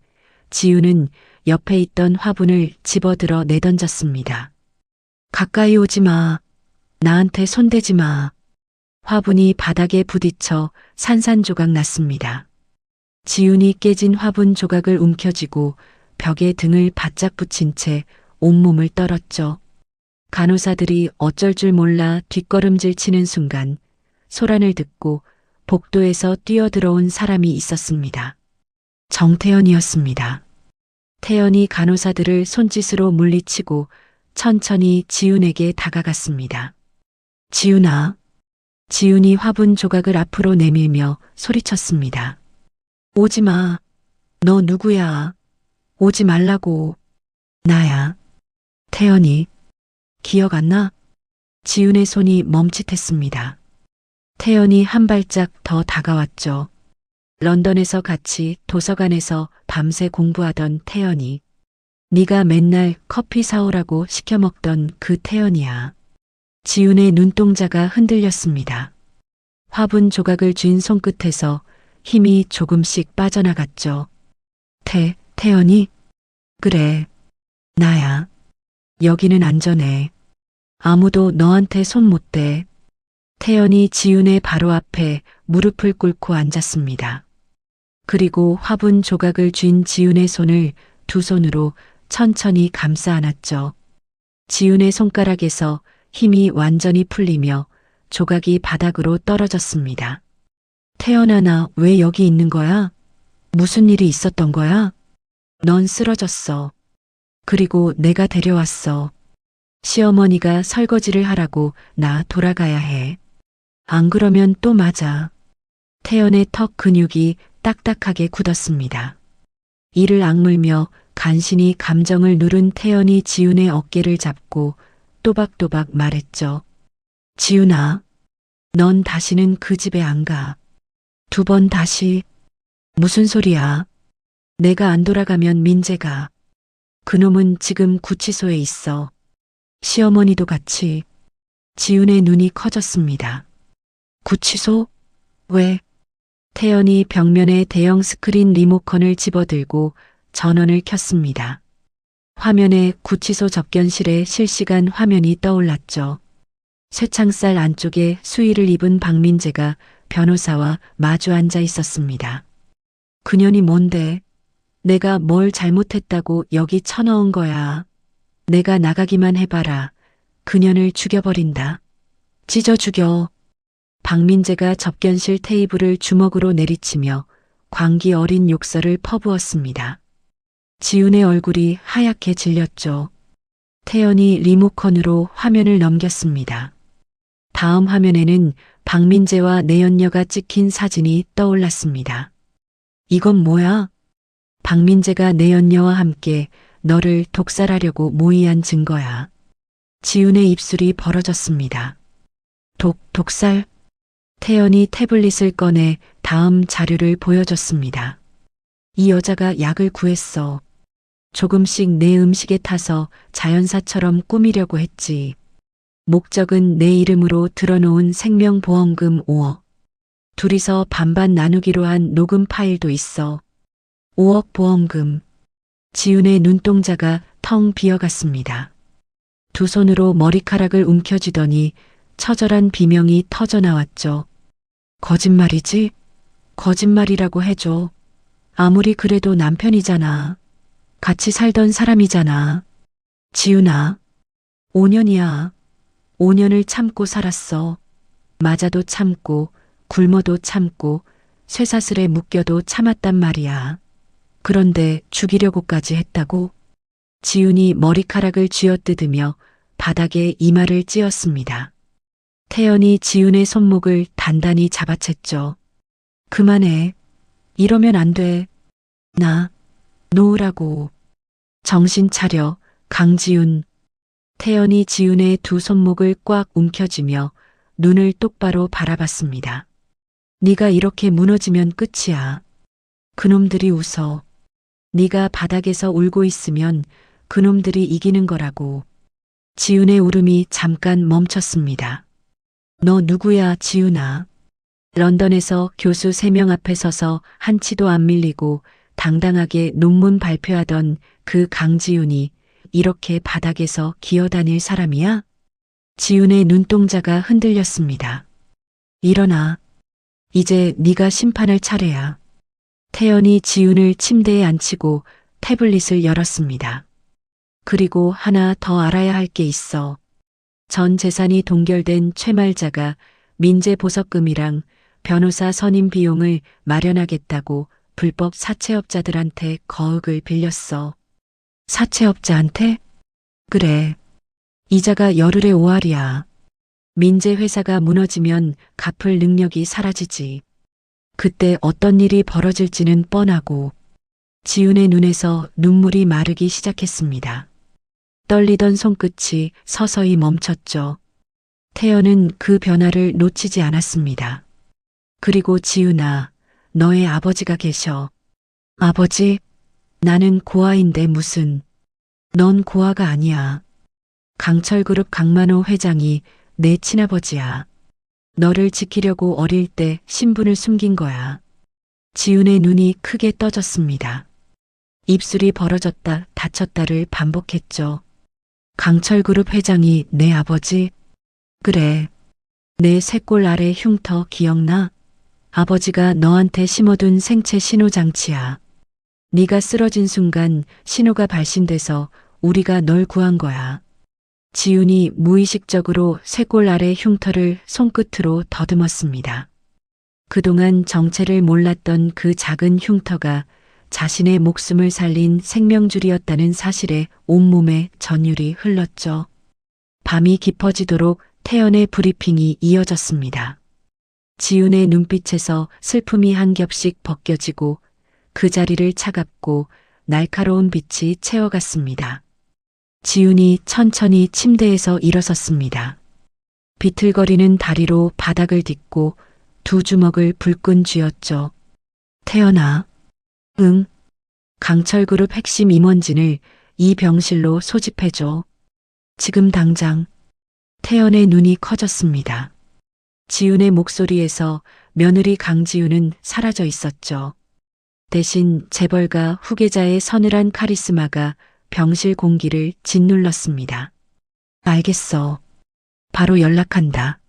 지우는 옆에 있던 화분을 집어들어 내던졌습니다. 가까이 오지 마. 나한테 손대지 마. 화분이 바닥에 부딪혀 산산조각 났습니다. 지훈이 깨진 화분 조각을 움켜쥐고 벽에 등을 바짝 붙인 채 온몸을 떨었죠. 간호사들이 어쩔 줄 몰라 뒷걸음질 치는 순간 소란을 듣고 복도에서 뛰어들어온 사람이 있었습니다. 정태현이었습니다. 태연이 간호사들을 손짓으로 물리치고 천천히 지훈에게 다가갔습니다. 지훈아. 지훈이 화분 조각을 앞으로 내밀며 소리쳤습니다. 오지 마. 너 누구야? 오지 말라고. 나야. 태연이. 기억 안 나? 지훈의 손이 멈칫했습니다. 태연이 한 발짝 더 다가왔죠. 런던에서 같이 도서관에서 밤새 공부하던 태연이. 네가 맨날 커피 사오라고 시켜 먹던 그 태연이야. 지훈의 눈동자가 흔들렸습니다. 화분 조각을 쥔 손끝에서 힘이 조금씩 빠져나갔죠. 태연이? 그래. 나야. 여기는 안전해. 아무도 너한테 손 못 대. 태연이 지훈의 바로 앞에 무릎을 꿇고 앉았습니다. 그리고 화분 조각을 쥔 지훈의 손을 두 손으로 천천히 감싸 안았죠. 지훈의 손가락에서 힘이 완전히 풀리며 조각이 바닥으로 떨어졌습니다. 태연아, 나 왜 여기 있는 거야? 무슨 일이 있었던 거야? 넌 쓰러졌어. 그리고 내가 데려왔어. 시어머니가 설거지를 하라고 나 돌아가야 해. 안 그러면 또 맞아. 태연의 턱 근육이 딱딱하게 굳었습니다. 이를 악물며 간신히 감정을 누른 태연이 지훈의 어깨를 잡고 또박또박 말했죠. 지훈아, 넌 다시는 그 집에 안 가. 2번 다시. 무슨 소리야? 내가 안 돌아가면 민재가. 그놈은 지금 구치소에 있어. 시어머니도 같이. 지훈의 눈이 커졌습니다. 구치소? 왜? 태연이 벽면에 대형 스크린 리모컨을 집어들고 전원을 켰습니다. 화면에 구치소 접견실의 실시간 화면이 떠올랐죠. 쇠창살 안쪽에 수의를 입은 박민재가 변호사와 마주 앉아 있었습니다. 그년이 뭔데? 내가 뭘 잘못했다고 여기 쳐넣은 거야. 내가 나가기만 해봐라. 그년을 죽여버린다. 찢어 죽여. 박민재가 접견실 테이블을 주먹으로 내리치며 광기 어린 욕설을 퍼부었습니다. 지훈의 얼굴이 하얗게 질렸죠. 태연이 리모컨으로 화면을 넘겼습니다. 다음 화면에는 박민재와 내연녀가 찍힌 사진이 떠올랐습니다. 이건 뭐야? 박민재가 내연녀와 함께 너를 독살하려고 모의한 증거야. 지훈의 입술이 벌어졌습니다. 독살? 태연이 태블릿을 꺼내 다음 자료를 보여줬습니다. 이 여자가 약을 구했어. 조금씩 내 음식에 타서 자연사처럼 꾸미려고 했지. 목적은 내 이름으로 들어놓은 생명보험금 5억. 둘이서 반반 나누기로 한 녹음 파일도 있어. 5억 보험금. 지훈의 눈동자가 텅 비어갔습니다. 두 손으로 머리카락을 움켜쥐더니 처절한 비명이 터져나왔죠. 거짓말이지? 거짓말이라고 해줘. 아무리 그래도 남편이잖아. 같이 살던 사람이잖아. 지훈아, 5년이야. 5년을 참고 살았어. 맞아도 참고, 굶어도 참고, 쇠사슬에 묶여도 참았단 말이야. 그런데 죽이려고까지 했다고? 지훈이 머리카락을 쥐어뜯으며 바닥에 이마를 찧었습니다. 태연이 지훈의 손목을 단단히 잡아챘죠. 그만해. 이러면 안 돼. 나, 놓으라고. 정신 차려, 강지훈. 태연이 지훈의 두 손목을 꽉 움켜쥐며 눈을 똑바로 바라봤습니다. 네가 이렇게 무너지면 끝이야. 그놈들이 웃어. 네가 바닥에서 울고 있으면 그놈들이 이기는 거라고. 지훈의 울음이 잠깐 멈췄습니다. 너 누구야, 지훈아? 런던에서 교수 3명 앞에 서서 한치도 안 밀리고 당당하게 논문 발표하던 그 강지훈이 이렇게 바닥에서 기어다닐 사람이야? 지훈의 눈동자가 흔들렸습니다. 일어나. 이제 네가 심판할 차례야. 태연이 지훈을 침대에 앉히고 태블릿을 열었습니다. 그리고 하나 더 알아야 할 게 있어. 전 재산이 동결된 최말자가 민재보석금이랑 변호사 선임 비용을 마련하겠다고 불법 사채업자들한테 거억을 빌렸어. 사채업자한테? 그래. 이자가 열흘에 5할이야. 민재 회사가 무너지면 갚을 능력이 사라지지. 그때 어떤 일이 벌어질지는 뻔하고. 지훈의 눈에서 눈물이 마르기 시작했습니다. 떨리던 손끝이 서서히 멈췄죠. 태연은 그 변화를 놓치지 않았습니다. 그리고 지훈아, 너의 아버지가 계셔. 아버지? 나는 고아인데 무슨. 넌 고아가 아니야. 강철그룹 강만호 회장이 내 친아버지야. 너를 지키려고 어릴 때 신분을 숨긴 거야. 지훈의 눈이 크게 떠졌습니다. 입술이 벌어졌다 닫혔다를 반복했죠. 강철그룹 회장이 내 아버지? 그래. 내 쇄골 아래 흉터 기억나? 아버지가 너한테 심어둔 생체 신호장치야. 네가 쓰러진 순간 신호가 발신돼서 우리가 널 구한 거야. 지훈이 무의식적으로 쇄골 아래 흉터를 손끝으로 더듬었습니다. 그동안 정체를 몰랐던 그 작은 흉터가 자신의 목숨을 살린 생명줄이었다는 사실에 온몸에 전율이 흘렀죠. 밤이 깊어지도록 태연의 브리핑이 이어졌습니다. 지훈의 눈빛에서 슬픔이 한 겹씩 벗겨지고 그 자리를 차갑고 날카로운 빛이 채워갔습니다. 지훈이 천천히 침대에서 일어섰습니다. 비틀거리는 다리로 바닥을 딛고 두 주먹을 불끈 쥐었죠. 태연아. 응. 강철그룹 핵심 임원진을 이 병실로 소집해줘. 지금 당장. 태연의 눈이 커졌습니다. 지훈의 목소리에서 며느리 강지훈은 사라져 있었죠. 대신 재벌가 후계자의 서늘한 카리스마가 병실 공기를 짓눌렀습니다. 알겠어. 바로 연락한다.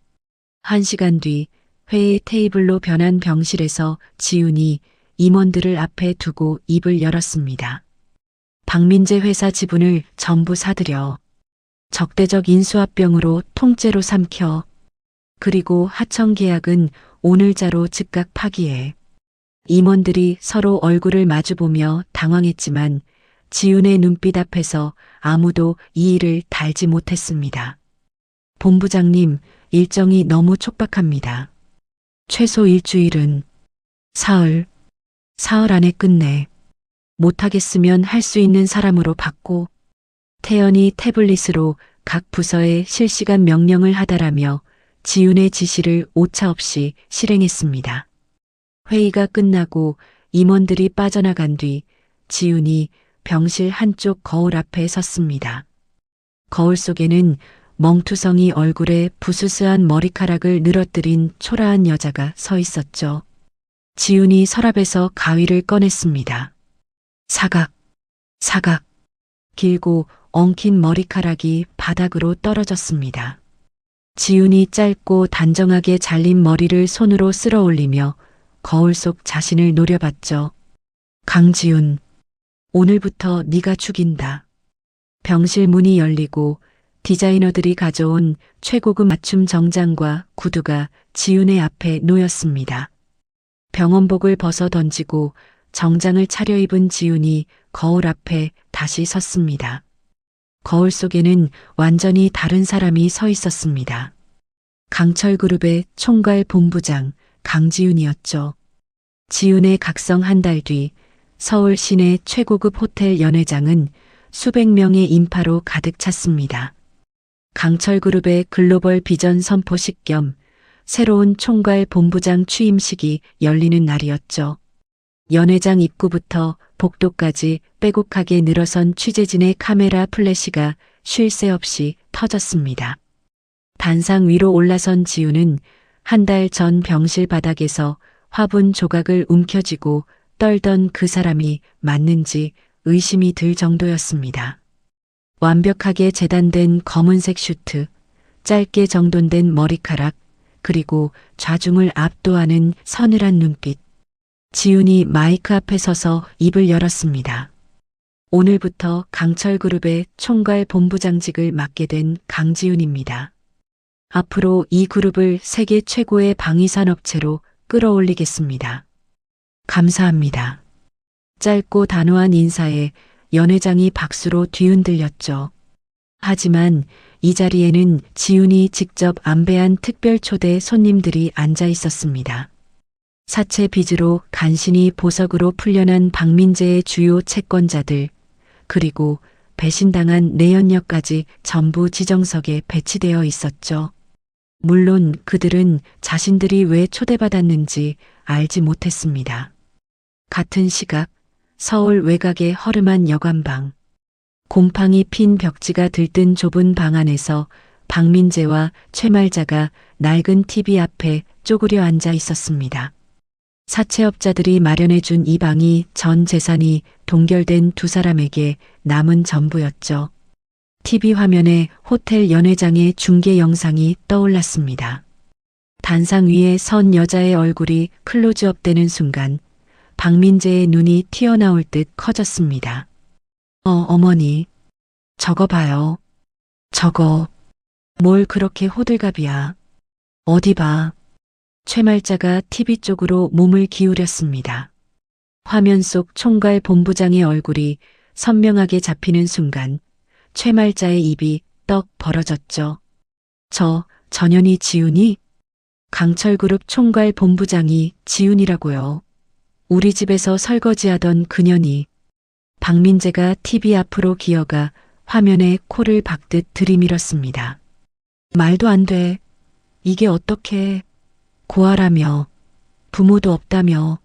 1시간 뒤 회의 테이블로 변한 병실에서 지훈이 임원들을 앞에 두고 입을 열었습니다. 박민재 회사 지분을 전부 사들여. 적대적 인수합병으로 통째로 삼켜. 그리고 하청 계약은 오늘자로 즉각 파기해. 임원들이 서로 얼굴을 마주보며 당황했지만 지훈의 눈빛 앞에서 아무도 이의를 달지 못했습니다. 본부장님, 일정이 너무 촉박합니다. 최소 일주일은 사흘 안에 끝내. 못하겠으면 할 수 있는 사람으로 바꿔. 태연이 태블릿으로 각 부서에 실시간 명령을 하달하며 지훈의 지시를 오차없이 실행했습니다. 회의가 끝나고 임원들이 빠져나간 뒤 지훈이 병실 한쪽 거울 앞에 섰습니다. 거울 속에는 멍투성이 얼굴에 부스스한 머리카락을 늘어뜨린 초라한 여자가 서 있었죠. 지훈이 서랍에서 가위를 꺼냈습니다. 사각. 길고 엉킨 머리카락이 바닥으로 떨어졌습니다. 지훈이 짧고 단정하게 잘린 머리를 손으로 쓸어 올리며 거울 속 자신을 노려봤죠. 강지훈, 오늘부터 네가 죽인다. 병실 문이 열리고 디자이너들이 가져온 최고급 맞춤 정장과 구두가 지훈의 앞에 놓였습니다. 병원복을 벗어 던지고 정장을 차려입은 지훈이 거울 앞에 다시 섰습니다. 거울 속에는 완전히 다른 사람이 서 있었습니다. 강철그룹의 총괄 본부장 강지훈이었죠. 지훈의 각성 한 달 뒤 서울 시내 최고급 호텔 연회장은 수백 명의 인파로 가득 찼습니다. 강철그룹의 글로벌 비전 선포식 겸 새로운 총괄 본부장 취임식이 열리는 날이었죠. 연회장 입구부터 복도까지 빼곡하게 늘어선 취재진의 카메라 플래시가 쉴 새 없이 터졌습니다. 단상 위로 올라선 지훈은 한 달 전 병실 바닥에서 화분 조각을 움켜쥐고 떨던 그 사람이 맞는지 의심이 들 정도였습니다. 완벽하게 재단된 검은색 슈트, 짧게 정돈된 머리카락, 그리고 좌중을 압도하는 서늘한 눈빛. 지훈이 마이크 앞에 서서 입을 열었습니다. 오늘부터 강철그룹의 총괄 본부장직을 맡게 된 강지훈입니다. 앞으로 이 그룹을 세계 최고의 방위산업체로 끌어올리겠습니다. 감사합니다. 짧고 단호한 인사에 연회장이 박수로 뒤흔들렸죠. 하지만 이 자리에는 지훈이 직접 안배한 특별 초대 손님들이 앉아 있었습니다. 사채 빚으로 간신히 보석으로 풀려난 박민재의 주요 채권자들, 그리고 배신당한 내연녀까지 전부 지정석에 배치되어 있었죠. 물론 그들은 자신들이 왜 초대받았는지 알지 못했습니다. 같은 시각 서울 외곽의 허름한 여관방. 곰팡이 핀 벽지가 들뜬 좁은 방 안에서 박민재와 최말자가 낡은 TV 앞에 쪼그려 앉아 있었습니다. 사채업자들이 마련해준 이 방이 전 재산이 동결된 두 사람에게 남은 전부였죠. TV 화면에 호텔 연회장의 중계 영상이 떠올랐습니다. 단상 위에 선 여자의 얼굴이 클로즈업되는 순간 박민재의 눈이 튀어나올 듯 커졌습니다. 어머니. 저거 봐요. 저거. 뭘 그렇게 호들갑이야. 어디 봐. 최말자가 TV 쪽으로 몸을 기울였습니다. 화면 속 총괄 본부장의 얼굴이 선명하게 잡히는 순간 최말자의 입이 떡 벌어졌죠. 전현희 지훈이? 강철그룹 총괄 본부장이 지훈이라고요. 우리 집에서 설거지하던 그년이. 박민재가 TV 앞으로 기어가 화면에 코를 박듯 들이밀었습니다. 말도 안 돼. 이게 어떻게. 고아라며. 부모도 없다며.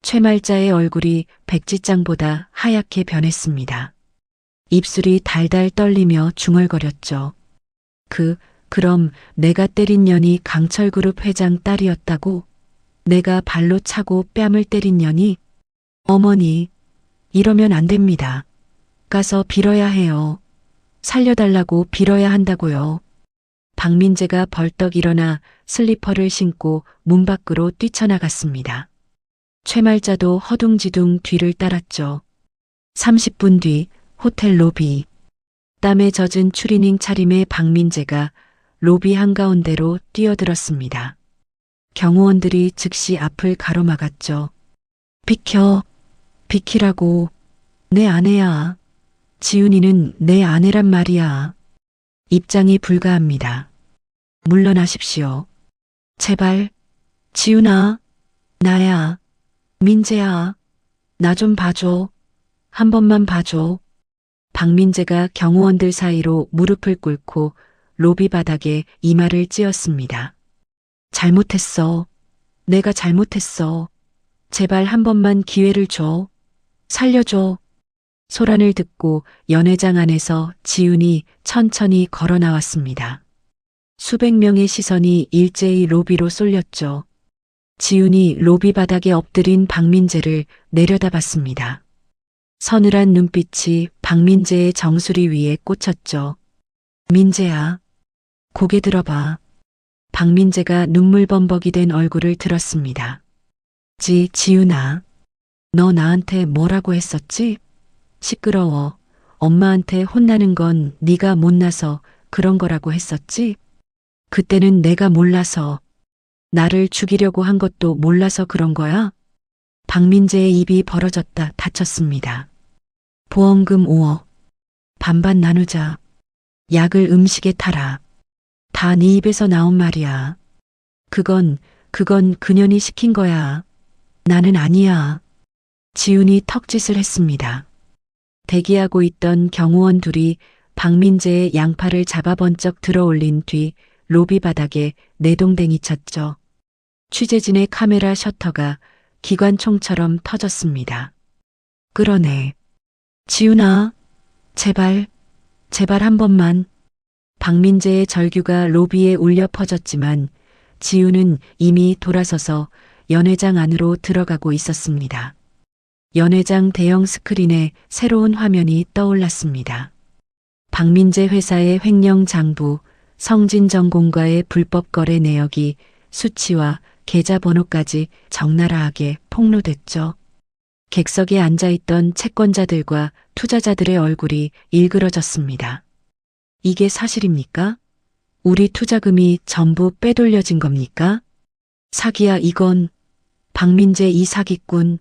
최말자의 얼굴이 백지장보다 하얗게 변했습니다. 입술이 달달 떨리며 중얼거렸죠. 그럼 내가 때린 년이 강철그룹 회장 딸이었다고? 내가 발로 차고 뺨을 때린 년이? 어머니, 이러면 안 됩니다. 가서 빌어야 해요. 살려달라고 빌어야 한다고요. 박민재가 벌떡 일어나 슬리퍼를 신고 문 밖으로 뛰쳐나갔습니다. 최말자도 허둥지둥 뒤를 따랐죠. 30분 뒤 호텔 로비. 땀에 젖은 추리닝 차림의 박민재가 로비 한가운데로 뛰어들었습니다. 경호원들이 즉시 앞을 가로막았죠. 비키라고. 내 아내야. 지훈이는 내 아내란 말이야. 입장이 불가합니다. 물러나십시오. 제발. 지훈아. 나야. 민재야. 나 좀 봐줘. 한 번만 봐줘. 박민재가 경호원들 사이로 무릎을 꿇고 로비 바닥에 이마를 찧었습니다. 잘못했어. 내가 잘못했어. 제발 한 번만 기회를 줘. 살려줘. 소란을 듣고 연회장 안에서 지훈이 천천히 걸어 나왔습니다. 수백 명의 시선이 일제히 로비로 쏠렸죠. 지훈이 로비 바닥에 엎드린 박민재를 내려다봤습니다. 서늘한 눈빛이 박민재의 정수리 위에 꽂혔죠. 민재야, 고개 들어봐. 박민재가 눈물 범벅이 된 얼굴을 들었습니다. 지훈아. 너 나한테 뭐라고 했었지? 시끄러워. 엄마한테 혼나는 건 네가 못나서 그런 거라고 했었지? 그때는 내가 몰라서 나를 죽이려고 한 것도 몰라서 그런 거야? 박민재의 입이 벌어졌다 다쳤습니다. 보험금 5억. 반반 나누자. 약을 음식에 타라. 다 네 입에서 나온 말이야. 그건 그년이 시킨 거야. 나는 아니야. 지훈이 턱짓을 했습니다. 대기하고 있던 경호원 둘이 박민재의 양팔을 잡아 번쩍 들어올린 뒤 로비 바닥에 내동댕이 쳤죠. 취재진의 카메라 셔터가 기관총처럼 터졌습니다. 끌어내. 지훈아, 제발, 제발 한 번만. 박민재의 절규가 로비에 울려 퍼졌지만 지훈은 이미 돌아서서 연회장 안으로 들어가고 있었습니다. 연회장 대형 스크린에 새로운 화면이 떠올랐습니다. 박민재 회사의 횡령 장부, 성진전공과의 불법 거래 내역이 수치와 계좌번호까지 적나라하게 폭로됐죠. 객석에 앉아있던 채권자들과 투자자들의 얼굴이 일그러졌습니다. 이게 사실입니까? 우리 투자금이 전부 빼돌려진 겁니까? 사기야 이건. 박민재 이 사기꾼.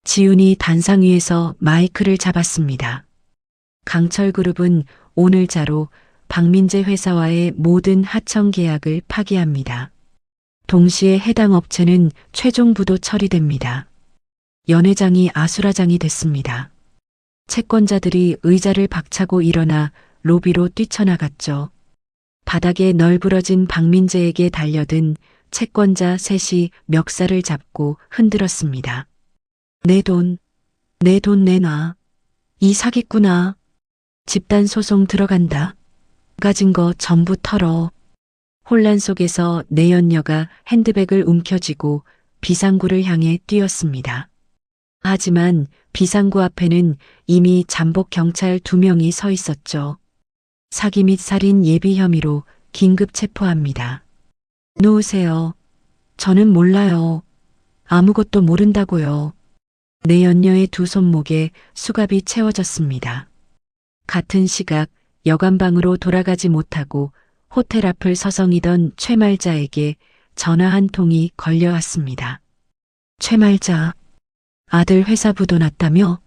지훈이 단상 위에서 마이크를 잡았습니다. 강철그룹은 오늘자로 박민재 회사와의 모든 하청 계약을 파기합니다. 동시에 해당 업체는 최종 부도 처리됩니다. 연회장이 아수라장이 됐습니다. 채권자들이 의자를 박차고 일어나 로비로 뛰쳐나갔죠. 바닥에 널브러진 박민재에게 달려든 채권자 셋이 멱살을 잡고 흔들었습니다. 내 돈 내놔. 이 사기꾼아. 집단 소송 들어간다. 가진 거 전부 털어. 혼란 속에서 내연녀가 핸드백을 움켜쥐고 비상구를 향해 뛰었습니다. 하지만 비상구 앞에는 이미 잠복 경찰 2명이 서 있었죠. 사기 및 살인 예비 혐의로 긴급 체포합니다. 놓으세요. 저는 몰라요. 아무것도 모른다고요. 내연녀의 두 손목에 수갑이 채워졌습니다. 같은 시각 여관방으로 돌아가지 못하고 호텔 앞을 서성이던 최말자에게 전화 한 통이 걸려왔습니다. 최말자, 아들 회사 부도 났다며?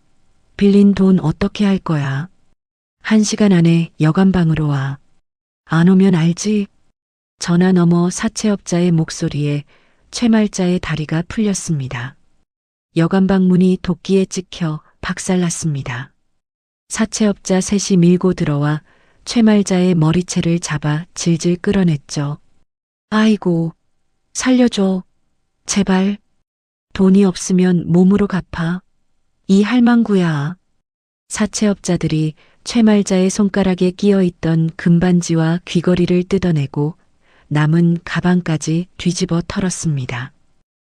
빌린 돈 어떻게 할 거야? 1시간 안에 여관방으로 와. 안 오면 알지? 전화 너머 사채업자의 목소리에 최말자의 다리가 풀렸습니다. 여관방 문이 도끼에 찍혀 박살났습니다. 사채업자 셋이 밀고 들어와 최말자의 머리채를 잡아 질질 끌어냈죠. 아이고, 살려줘. 제발. 돈이 없으면 몸으로 갚아. 이 할망구야. 사채업자들이 최말자의 손가락에 끼어있던 금반지와 귀걸이를 뜯어내고 남은 가방까지 뒤집어 털었습니다.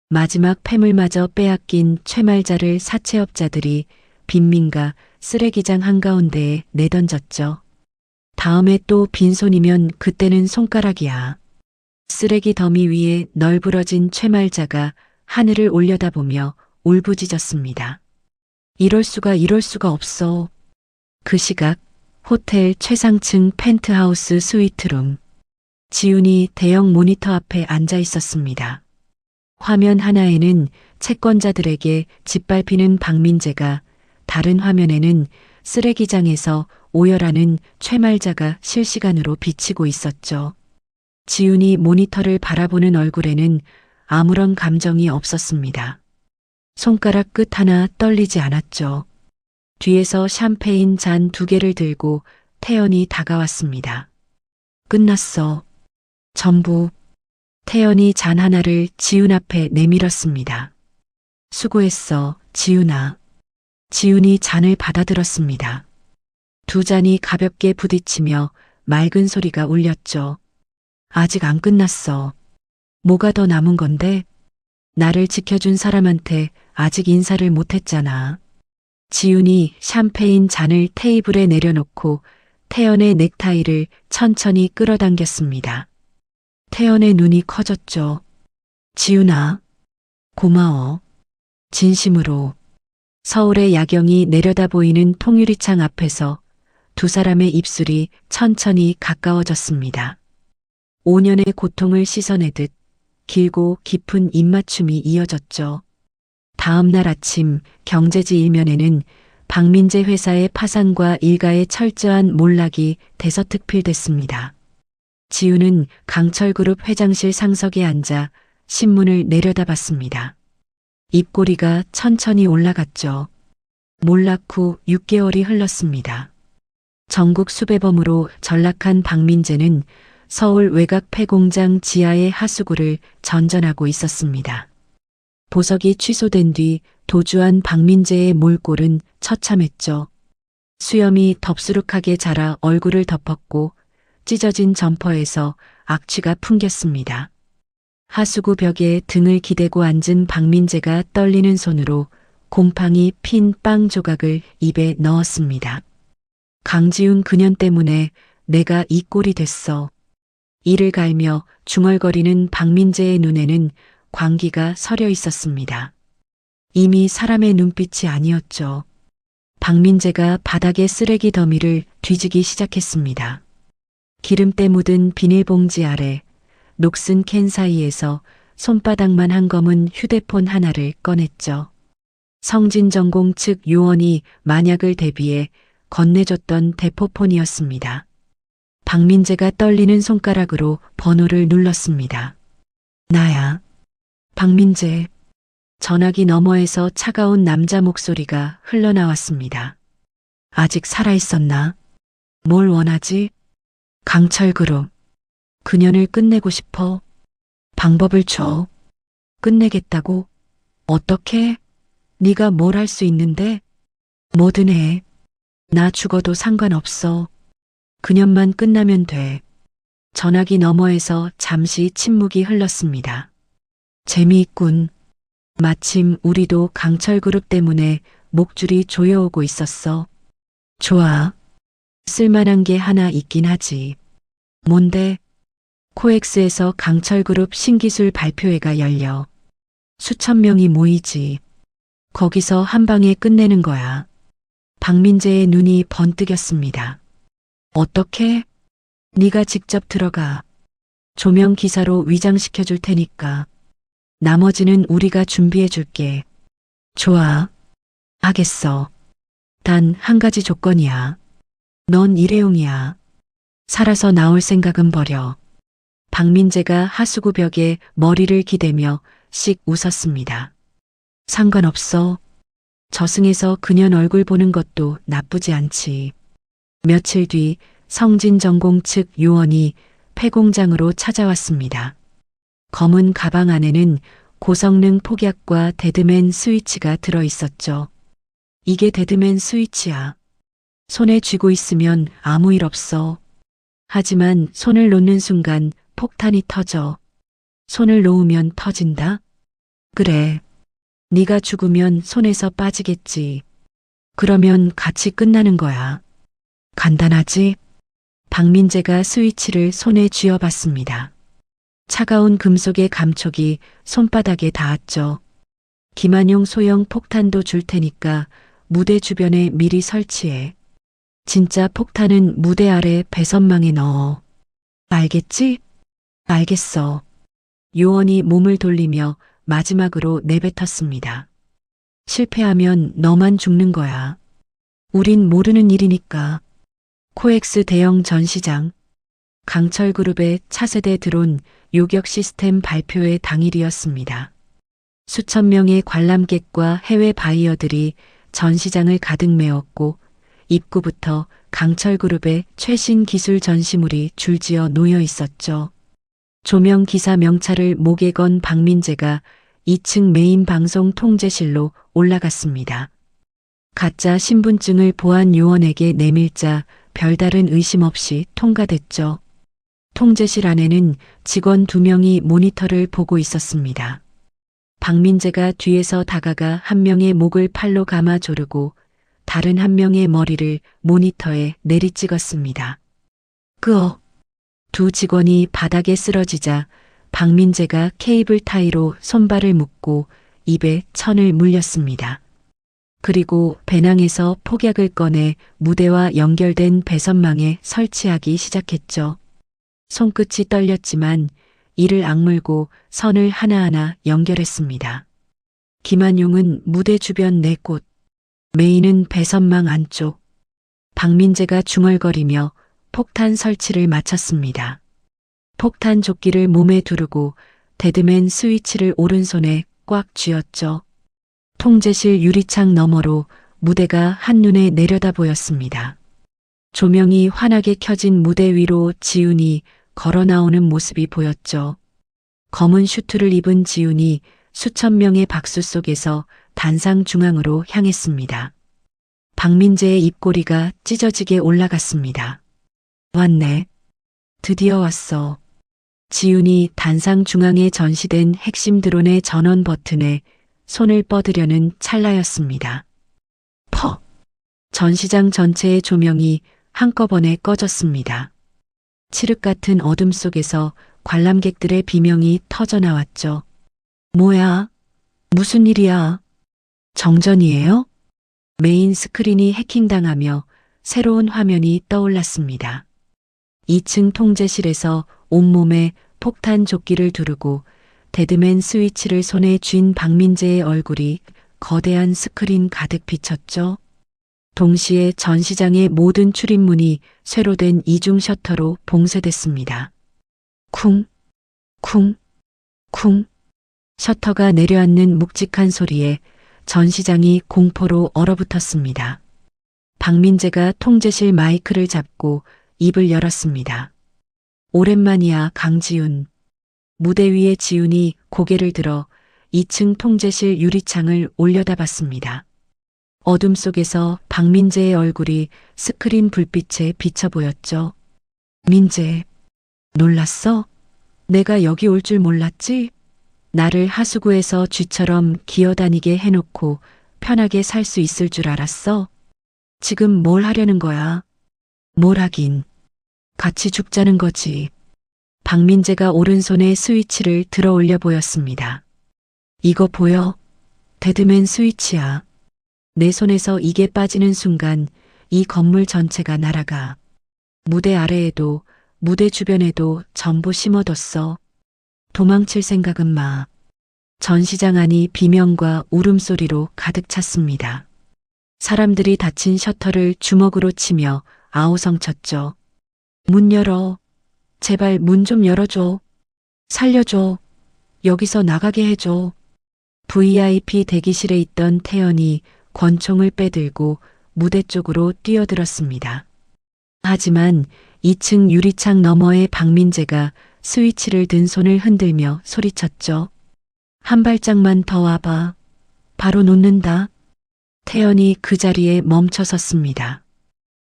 마지막 폐물마저 빼앗긴 최말자를 사채업자들이 빈민가 쓰레기장 한가운데에 내던졌죠. 다음에 또 빈손이면 그때는 손가락이야. 쓰레기 더미 위에 널브러진 최말자가 하늘을 올려다보며 울부짖었습니다. 이럴 수가 없어. 그 시각 호텔 최상층 펜트하우스 스위트룸. 지훈이 대형 모니터 앞에 앉아 있었습니다. 화면 하나에는 채권자들에게 짓밟히는 박민재가, 다른 화면에는 쓰레기장에서 오열하는 최말자가 실시간으로 비치고 있었죠. 지훈이 모니터를 바라보는 얼굴에는 아무런 감정이 없었습니다. 손가락 끝 하나 떨리지 않았죠. 뒤에서 샴페인 잔 2개를 들고 태연이 다가왔습니다. 끝났어. 전부. 태연이 잔 하나를 지훈 앞에 내밀었습니다. 수고했어, 지훈아. 지훈이 잔을 받아들었습니다. 두 잔이 가볍게 부딪히며 맑은 소리가 울렸죠. 아직 안 끝났어. 뭐가 더 남은 건데? 나를 지켜준 사람한테 아직 인사를 못했잖아. 지훈이 샴페인 잔을 테이블에 내려놓고 태연의 넥타이를 천천히 끌어당겼습니다. 태연의 눈이 커졌죠. 지훈아, 고마워. 진심으로. 서울의 야경이 내려다 보이는 통유리창 앞에서 두 사람의 입술이 천천히 가까워졌습니다. 5년의 고통을 씻어내듯 길고 깊은 입맞춤이 이어졌죠. 다음 날 아침 경제지 일면에는 박민재 회사의 파산과 일가의 철저한 몰락이 대서특필됐습니다. 지우는 강철그룹 회장실 상석에 앉아 신문을 내려다봤습니다. 입꼬리가 천천히 올라갔죠. 몰락 후 6개월이 흘렀습니다. 전국 수배범으로 전락한 박민재는 서울 외곽 폐공장 지하의 하수구를 전전하고 있었습니다. 보석이 취소된 뒤 도주한 박민재의 몰골은 처참했죠. 수염이 덥수룩하게 자라 얼굴을 덮었고 찢어진 점퍼에서 악취가 풍겼습니다. 하수구 벽에 등을 기대고 앉은 박민재가 떨리는 손으로 곰팡이 핀 빵 조각을 입에 넣었습니다. 강지훈 그년 때문에 내가 이 꼴이 됐어. 이를 갈며 중얼거리는 박민재의 눈에는 광기가 서려 있었습니다. 이미 사람의 눈빛이 아니었죠. 박민재가 바닥에 쓰레기 더미를 뒤지기 시작했습니다. 기름때 묻은 비닐봉지 아래 녹슨 캔 사이에서 손바닥만 한 검은 휴대폰 하나를 꺼냈죠. 성진전공 측 요원이 만약을 대비해 건네줬던 대포폰이었습니다. 박민재가 떨리는 손가락으로 번호를 눌렀습니다. 나야. 박민재. 전화기 너머에서 차가운 남자 목소리가 흘러나왔습니다. 아직 살아있었나? 뭘 원하지? 강철그룹. 그년을 끝내고 싶어. 방법을 줘. 끝내겠다고? 어떻게? 네가 뭘 할 수 있는데? 뭐든 해. 나 죽어도 상관없어. 그년만 끝나면 돼. 전화기 너머에서 잠시 침묵이 흘렀습니다. 재미있군. 마침 우리도 강철그룹 때문에 목줄이 조여오고 있었어. 좋아. 쓸만한 게 하나 있긴 하지. 뭔데? 코엑스에서 강철그룹 신기술 발표회가 열려. 수천 명이 모이지. 거기서 한 방에 끝내는 거야. 박민재의 눈이 번뜩였습니다. 어떻게? 네가 직접 들어가. 조명 기사로 위장시켜 줄 테니까. 나머지는 우리가 준비해 줄게. 좋아. 하겠어. 단 한 가지 조건이야. 넌 일회용이야. 살아서 나올 생각은 버려. 박민재가 하수구 벽에 머리를 기대며 씩 웃었습니다. 상관없어. 저승에서 그년 얼굴 보는 것도 나쁘지 않지. 며칠 뒤 성진전공 측 요원이 폐공장으로 찾아왔습니다. 검은 가방 안에는 고성능 폭약과 데드맨 스위치가 들어 있었죠. 이게 데드맨 스위치야. 손에 쥐고 있으면 아무 일 없어. 하지만 손을 놓는 순간 폭탄이 터져. 손을 놓으면 터진다? 그래. 네가 죽으면 손에서 빠지겠지. 그러면 같이 끝나는 거야. 간단하지? 박민재가 스위치를 손에 쥐어봤습니다. 차가운 금속의 감촉이 손바닥에 닿았죠. 김한용 소형 폭탄도 줄 테니까 무대 주변에 미리 설치해. 진짜 폭탄은 무대 아래 배선망에 넣어. 알겠지? 알겠어. 요원이 몸을 돌리며 마지막으로 내뱉었습니다. 실패하면 너만 죽는 거야. 우린 모르는 일이니까. 코엑스 대형 전시장. 강철그룹의 차세대 드론 요격 시스템 발표회 당일이었습니다. 수천 명의 관람객과 해외 바이어들이 전시장을 가득 메웠고 입구부터 강철그룹의 최신 기술 전시물이 줄지어 놓여 있었죠. 조명 기사 명찰을 목에 건 박민재가 2층 메인 방송 통제실로 올라갔습니다. 가짜 신분증을 보안 요원에게 내밀자 별다른 의심 없이 통과됐죠. 통제실 안에는 직원 2명이 모니터를 보고 있었습니다. 박민재가 뒤에서 다가가 한 명의 목을 팔로 감아 조르고 다른 한 명의 머리를 모니터에 내리찍었습니다. 두 직원이 바닥에 쓰러지자 박민재가 케이블 타이로 손발을 묶고 입에 천을 물렸습니다. 그리고 배낭에서 폭약을 꺼내 무대와 연결된 배선망에 설치하기 시작했죠. 손끝이 떨렸지만 이를 악물고 선을 하나하나 연결했습니다. 김한용은 무대 주변 4곳, 메이는 배선망 안쪽, 박민재가 중얼거리며 폭탄 설치를 마쳤습니다. 폭탄 조끼를 몸에 두르고 데드맨 스위치를 오른손에 꽉 쥐었죠. 통제실 유리창 너머로 무대가 한눈에 내려다 보였습니다. 조명이 환하게 켜진 무대 위로 지훈이 걸어 나오는 모습이 보였죠. 검은 슈트를 입은 지훈이 수천 명의 박수 속에서 단상 중앙으로 향했습니다. 박민재의 입꼬리가 찢어지게 올라갔습니다. 왔네. 드디어 왔어. 지훈이 단상 중앙에 전시된 핵심 드론의 전원 버튼에 손을 뻗으려는 찰나였습니다. 퍽! 전시장 전체의 조명이 한꺼번에 꺼졌습니다. 칠흑 같은 어둠 속에서 관람객들의 비명이 터져 나왔죠. 뭐야? 무슨 일이야? 정전이에요? 메인 스크린이 해킹당하며 새로운 화면이 떠올랐습니다. 2층 통제실에서 온몸에 폭탄 조끼를 두르고 데드맨 스위치를 손에 쥔 박민재의 얼굴이 거대한 스크린 가득 비쳤죠. 동시에 전시장의 모든 출입문이 쇠로된 이중 셔터로 봉쇄됐습니다. 쿵, 쿵, 쿵. 셔터가 내려앉는 묵직한 소리에 전시장이 공포로 얼어붙었습니다. 박민재가 통제실 마이크를 잡고 입을 열었습니다. 오랜만이야, 강지훈. 무대 위에 지훈이 고개를 들어 2층 통제실 유리창을 올려다봤습니다. 어둠 속에서 박민재의 얼굴이 스크린 불빛에 비쳐 보였죠. 민재, 놀랐어? 내가 여기 올 줄 몰랐지? 나를 하수구에서 쥐처럼 기어다니게 해놓고 편하게 살 수 있을 줄 알았어? 지금 뭘 하려는 거야? 뭘 하긴. 같이 죽자는 거지. 박민재가 오른손에 스위치를 들어 올려 보였습니다. 이거 보여? 데드맨 스위치야. 내 손에서 이게 빠지는 순간 이 건물 전체가 날아가. 무대 아래에도 무대 주변에도 전부 심어뒀어. 도망칠 생각은 마. 전시장 안이 비명과 울음소리로 가득 찼습니다. 사람들이 닫힌 셔터를 주먹으로 치며 아우성쳤죠. 문 열어. 제발 문 좀 열어줘. 살려줘. 여기서 나가게 해줘. VIP 대기실에 있던 태연이 권총을 빼들고 무대 쪽으로 뛰어들었습니다. 하지만 2층 유리창 너머의 박민재가 스위치를 든 손을 흔들며 소리쳤죠. 한 발짝만 더 와봐. 바로 놓는다. 태연이 그 자리에 멈춰 섰습니다.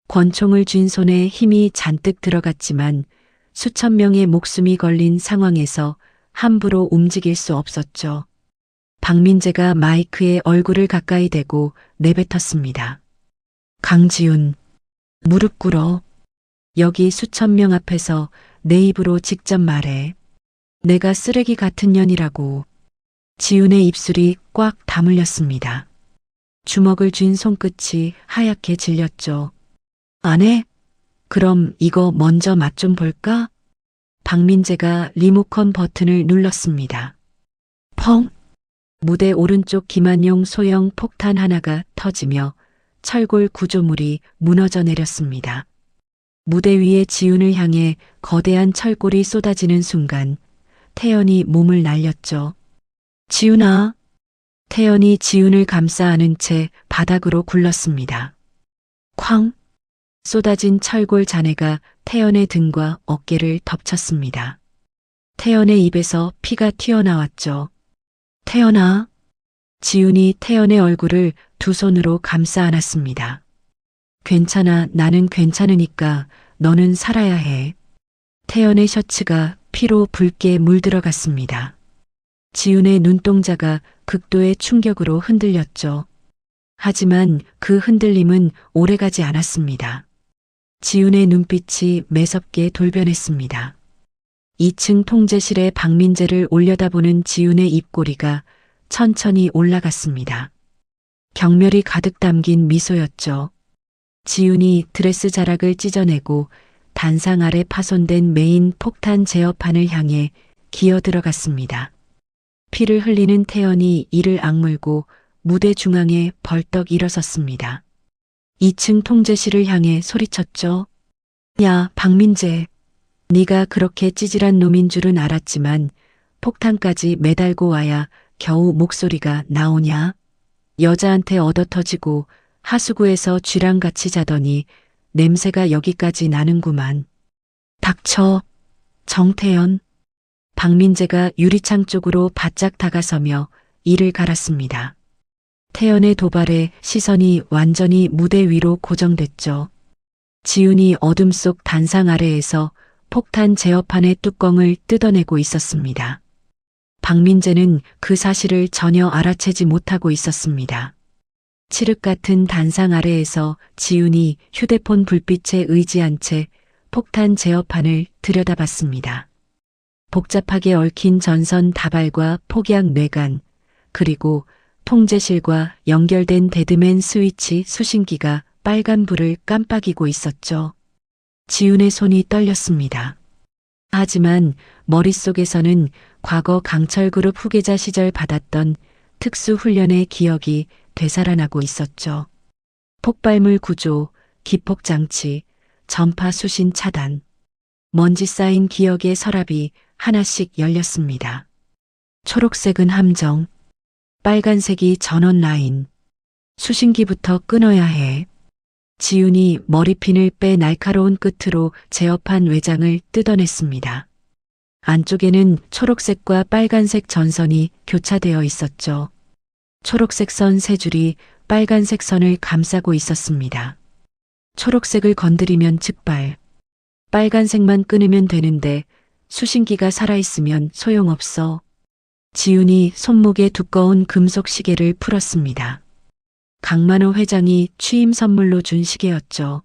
권총을 쥔 손에 힘이 잔뜩 들어갔지만 수천 명의 목숨이 걸린 상황에서 함부로 움직일 수 없었죠. 박민재가 마이크에 얼굴을 가까이 대고 내뱉었습니다. 강지훈, 무릎 꿇어. 여기 수천 명 앞에서 내 입으로 직접 말해. 내가 쓰레기 같은 년이라고. 지훈의 입술이 꽉 다물렸습니다. 주먹을 쥔 손끝이 하얗게 질렸죠. 안 해? 그럼 이거 먼저 맛 좀 볼까? 박민재가 리모컨 버튼을 눌렀습니다. 펑! 무대 오른쪽 김한용 소형 폭탄 하나가 터지며 철골 구조물이 무너져 내렸습니다. 무대 위에 지훈을 향해 거대한 철골이 쏟아지는 순간 태연이 몸을 날렸죠. 지훈아. 태연이 지훈을 감싸 안은 채 바닥으로 굴렀습니다. 쾅! 쏟아진 철골 잔해가 태연의 등과 어깨를 덮쳤습니다. 태연의 입에서 피가 튀어나왔죠. 태연아. 지훈이 태연의 얼굴을 두 손으로 감싸 안았습니다. 괜찮아, 나는 괜찮으니까 너는 살아야 해. 태연의 셔츠가 피로 붉게 물들어갔습니다. 지훈의 눈동자가 극도의 충격으로 흔들렸죠. 하지만 그 흔들림은 오래가지 않았습니다. 지훈의 눈빛이 매섭게 돌변했습니다. 2층 통제실에 박민재를 올려다보는 지훈의 입꼬리가 천천히 올라갔습니다. 경멸이 가득 담긴 미소였죠. 지훈이 드레스 자락을 찢어내고 단상 아래 파손된 메인 폭탄 제어판을 향해 기어 들어갔습니다. 피를 흘리는 태연이 이를 악물고 무대 중앙에 벌떡 일어섰습니다. 2층 통제실을 향해 소리쳤죠. 야, 박민재. 네가 그렇게 찌질한 놈인 줄은 알았지만 폭탄까지 매달고 와야 겨우 목소리가 나오냐? 여자한테 얻어터지고 하수구에서 쥐랑 같이 자더니 냄새가 여기까지 나는구만. 닥쳐. 정태연. 박민재가 유리창 쪽으로 바짝 다가서며 이를 갈았습니다. 태연의 도발에 시선이 완전히 무대 위로 고정됐죠. 지훈이 어둠 속 단상 아래에서 폭탄 제어판의 뚜껑을 뜯어내고 있었습니다. 박민재는 그 사실을 전혀 알아채지 못하고 있었습니다. 칠흑 같은 단상 아래에서 지훈이 휴대폰 불빛에 의지한 채 폭탄 제어판을 들여다봤습니다. 복잡하게 얽힌 전선 다발과 폭약 뇌관, 그리고 통제실과 연결된 데드맨 스위치 수신기가 빨간 불을 깜빡이고 있었죠. 지훈의 손이 떨렸습니다. 하지만 머릿속에서는 과거 강철그룹 후계자 시절 받았던 특수훈련의 기억이 되살아나고 있었죠. 폭발물 구조, 기폭장치, 전파 수신 차단. 먼지 쌓인 기억의 서랍이 하나씩 열렸습니다. 초록색은 함정, 빨간색이 전원 라인. 수신기부터 끊어야 해. 지훈이 머리핀을 빼 날카로운 끝으로 제어판 외장을 뜯어냈습니다. 안쪽에는 초록색과 빨간색 전선이 교차되어 있었죠. 초록색 선 3줄이 빨간색 선을 감싸고 있었습니다. 초록색을 건드리면 즉발, 빨간색만 끊으면 되는데 수신기가 살아있으면 소용없어. 지훈이 손목에 두꺼운 금속 시계를 풀었습니다. 강만호 회장이 취임 선물로 준 시계였죠.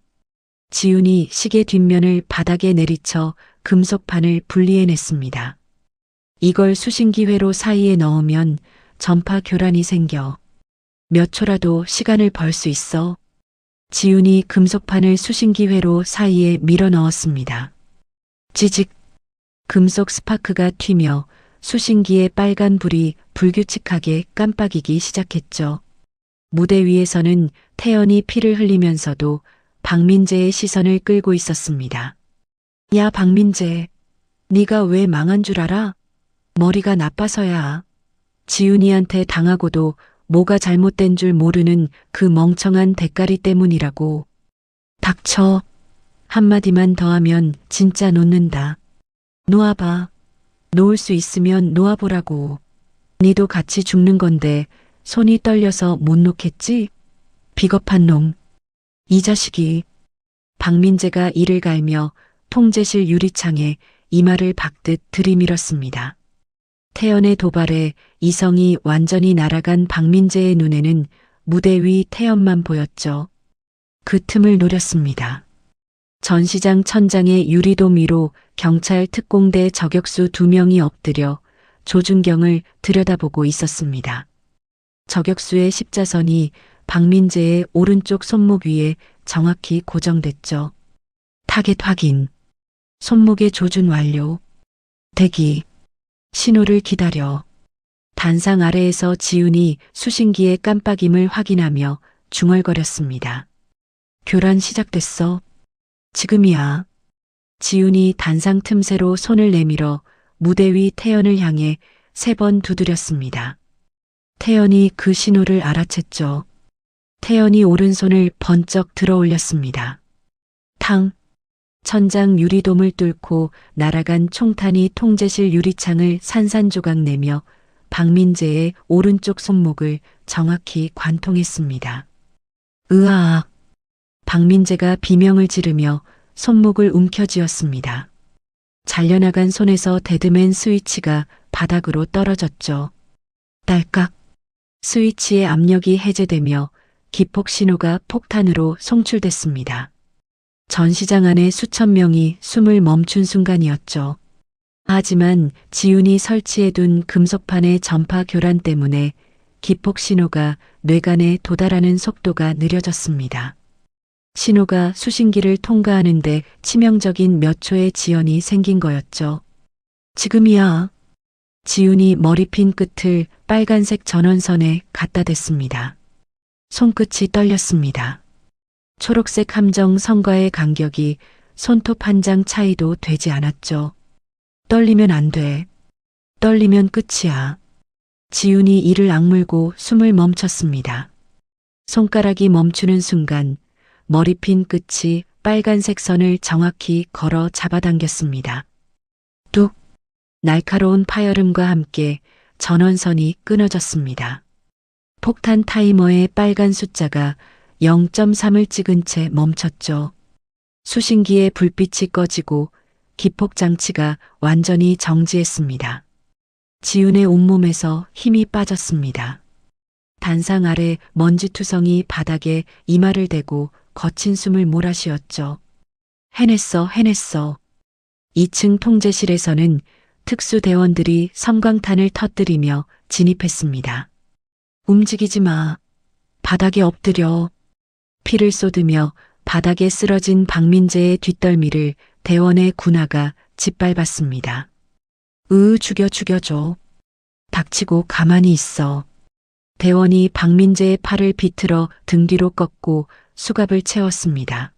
지훈이 시계 뒷면을 바닥에 내리쳐 금속판을 분리해냈습니다. 이걸 수신기 회로 사이에 넣으면 전파 교란이 생겨. 몇 초라도 시간을 벌 수 있어. 지훈이 금속판을 수신기 회로 사이에 밀어 넣었습니다. 지직. 금속 스파크가 튀며 수신기의 빨간 불이 불규칙하게 깜빡이기 시작했죠. 무대 위에서는 태연이 피를 흘리면서도 박민재의 시선을 끌고 있었습니다. 야, 박민재. 네가 왜 망한 줄 알아? 머리가 나빠서야. 지훈이한테 당하고도 뭐가 잘못된 줄 모르는 그 멍청한 대가리 때문이라고. 닥쳐. 한마디만 더 하면 진짜 놓는다. 놓아봐. 놓을 수 있으면 놓아보라고. 니도 같이 죽는 건데 손이 떨려서 못 놓겠지? 비겁한 놈. 이 자식이. 박민재가 이를 갈며 통제실 유리창에 이마를 박듯 들이밀었습니다. 태연의 도발에 이성이 완전히 날아간 박민재의 눈에는 무대 위 태연만 보였죠. 그 틈을 노렸습니다. 전시장 천장의 유리돔 위로 경찰 특공대 저격수 2명이 엎드려 조준경을 들여다보고 있었습니다. 저격수의 십자선이 박민재의 오른쪽 손목 위에 정확히 고정됐죠. 타겟 확인. 손목의 조준 완료. 대기. 신호를 기다려. 단상 아래에서 지훈이 수신기의 깜빡임을 확인하며 중얼거렸습니다. 교란 시작됐어. 지금이야. 지훈이 단상 틈새로 손을 내밀어 무대 위 태연을 향해 3번 두드렸습니다. 태연이 그 신호를 알아챘죠. 태연이 오른손을 번쩍 들어 올렸습니다. 탕. 천장 유리돔을 뚫고 날아간 총탄이 통제실 유리창을 산산조각 내며 박민재의 오른쪽 손목을 정확히 관통했습니다. 으아악. 박민재가 비명을 지르며 손목을 움켜쥐었습니다. 잘려나간 손에서 데드맨 스위치가 바닥으로 떨어졌죠. 딸깍. 스위치의 압력이 해제되며 기폭 신호가 폭탄으로 송출됐습니다. 전시장 안에 수천 명이 숨을 멈춘 순간이었죠. 하지만 지훈이 설치해둔 금속판의 전파 교란 때문에 기폭 신호가 뇌간에 도달하는 속도가 느려졌습니다. 신호가 수신기를 통과하는데 치명적인 몇 초의 지연이 생긴 거였죠. 지금이야. 지훈이 머리핀 끝을 빨간색 전원선에 갖다 댔습니다. 손끝이 떨렸습니다. 초록색 함정 선과의 간격이 손톱 한 장 차이도 되지 않았죠. 떨리면 안 돼. 떨리면 끝이야. 지훈이 이를 악물고 숨을 멈췄습니다. 손가락이 멈추는 순간 머리핀 끝이 빨간색 선을 정확히 걸어 잡아당겼습니다. 뚝! 날카로운 파열음과 함께 전원선이 끊어졌습니다. 폭탄 타이머의 빨간 숫자가 0.3을 찍은 채 멈췄죠. 수신기의 불빛이 꺼지고 기폭 장치가 완전히 정지했습니다. 지훈의 온몸에서 힘이 빠졌습니다. 단상 아래 먼지투성이 바닥에 이마를 대고 거친 숨을 몰아쉬었죠. 해냈어, 해냈어. 2층 통제실에서는 특수대원들이 섬광탄을 터뜨리며 진입했습니다. 움직이지 마. 바닥에 엎드려. 피를 쏟으며 바닥에 쓰러진 박민재의 뒷덜미를 대원의 군하가 짓밟았습니다. 죽여줘. 닥치고 가만히 있어. 대원이 박민재의 팔을 비틀어 등 뒤로 꺾고 수갑을 채웠습니다.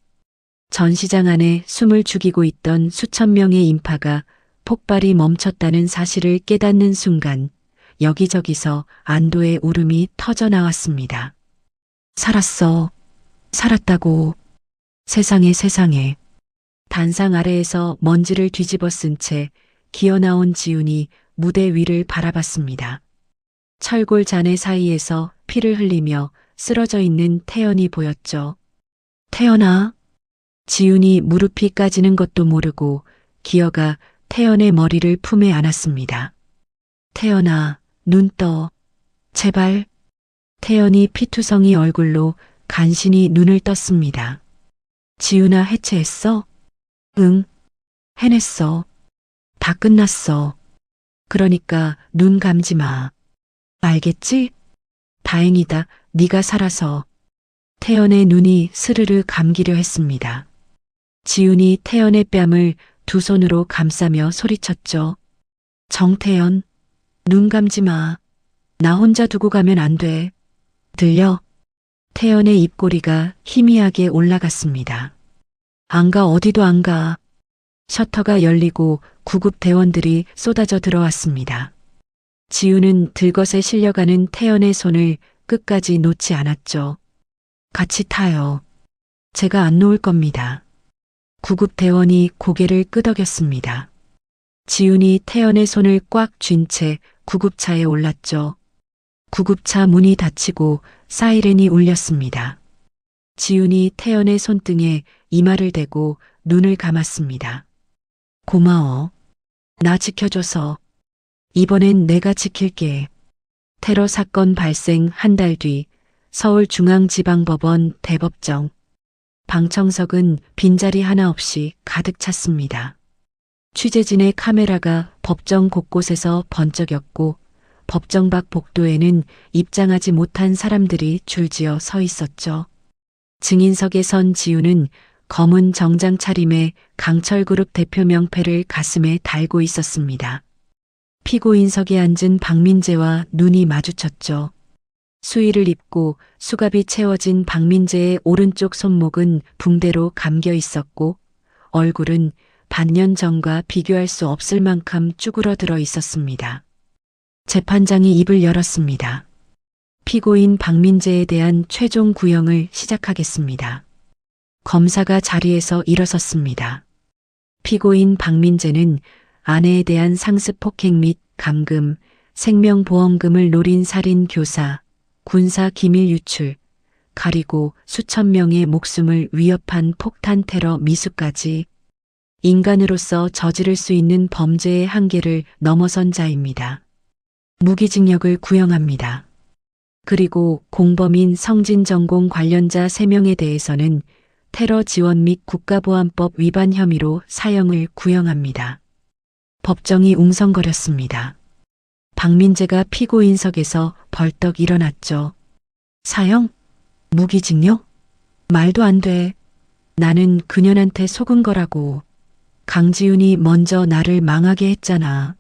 전시장 안에 숨을 죽이고 있던 수천 명의 인파가 폭발이 멈췄다는 사실을 깨닫는 순간 여기저기서 안도의 울음이 터져 나왔습니다. 살았어. 살았다고. 세상에. 단상 아래에서 먼지를 뒤집어 쓴 채 기어나온 지훈이 무대 위를 바라봤습니다. 철골 잔해 사이에서 피를 흘리며 쓰러져 있는 태연이 보였죠. 태연아. 지훈이 무릎이 까지는 것도 모르고 기어가 태연의 머리를 품에 안았습니다. 태연아, 눈 떠. 제발. 태연이 피투성이 얼굴로 간신히 눈을 떴습니다. 지훈아, 해체했어? 응. 해냈어. 다 끝났어. 그러니까 눈 감지 마. 알겠지? 다행이다. 네가 살아서. 태연의 눈이 스르르 감기려 했습니다. 지훈이 태연의 뺨을 두 손으로 감싸며 소리쳤죠. 정태연, 눈 감지 마. 나 혼자 두고 가면 안 돼. 들려? 태연의 입꼬리가 희미하게 올라갔습니다. 안 가, 어디도 안 가. 셔터가 열리고 구급 대원들이 쏟아져 들어왔습니다. 지훈은 들것에 실려가는 태연의 손을 끝까지 놓지 않았죠. 같이 타요. 제가 안 놓을 겁니다. 구급 대원이 고개를 끄덕였습니다. 지훈이 태연의 손을 꽉 쥔 채 구급차에 올랐죠. 구급차 문이 닫히고 사이렌이 울렸습니다. 지훈이 태연의 손등에 이마를 대고 눈을 감았습니다. 고마워. 나 지켜줘서. 이번엔 내가 지킬게. 테러 사건 발생 한 달 뒤 서울중앙지방법원 대법정. 방청석은 빈자리 하나 없이 가득 찼습니다. 취재진의 카메라가 법정 곳곳에서 번쩍였고 법정 밖 복도에는 입장하지 못한 사람들이 줄지어 서 있었죠. 증인석에 선 지훈은 검은 정장 차림에 강철그룹 대표 명패를 가슴에 달고 있었습니다. 피고인석에 앉은 박민재와 눈이 마주쳤죠. 수의를 입고 수갑이 채워진 박민재의 오른쪽 손목은 붕대로 감겨 있었고 얼굴은 반년 전과 비교할 수 없을 만큼 쭈그러들어 있었습니다. 재판장이 입을 열었습니다. 피고인 박민재에 대한 최종 구형을 시작하겠습니다. 검사가 자리에서 일어섰습니다. 피고인 박민재는 아내에 대한 상습 폭행 및 감금, 생명보험금을 노린 살인 교사, 군사 기밀 유출, 가리고 수천 명의 목숨을 위협한 폭탄 테러 미수까지 인간으로서 저지를 수 있는 범죄의 한계를 넘어선 자입니다. 무기징역을 구형합니다. 그리고 공범인 성진전공 관련자 3명에 대해서는 테러 지원 및 국가보안법 위반 혐의로 사형을 구형합니다. 법정이 웅성거렸습니다. 박민재가 피고인석에서 벌떡 일어났죠. 사형? 무기징역? 말도 안 돼. 나는 그년한테 속은 거라고. 강지훈이 먼저 나를 망하게 했잖아.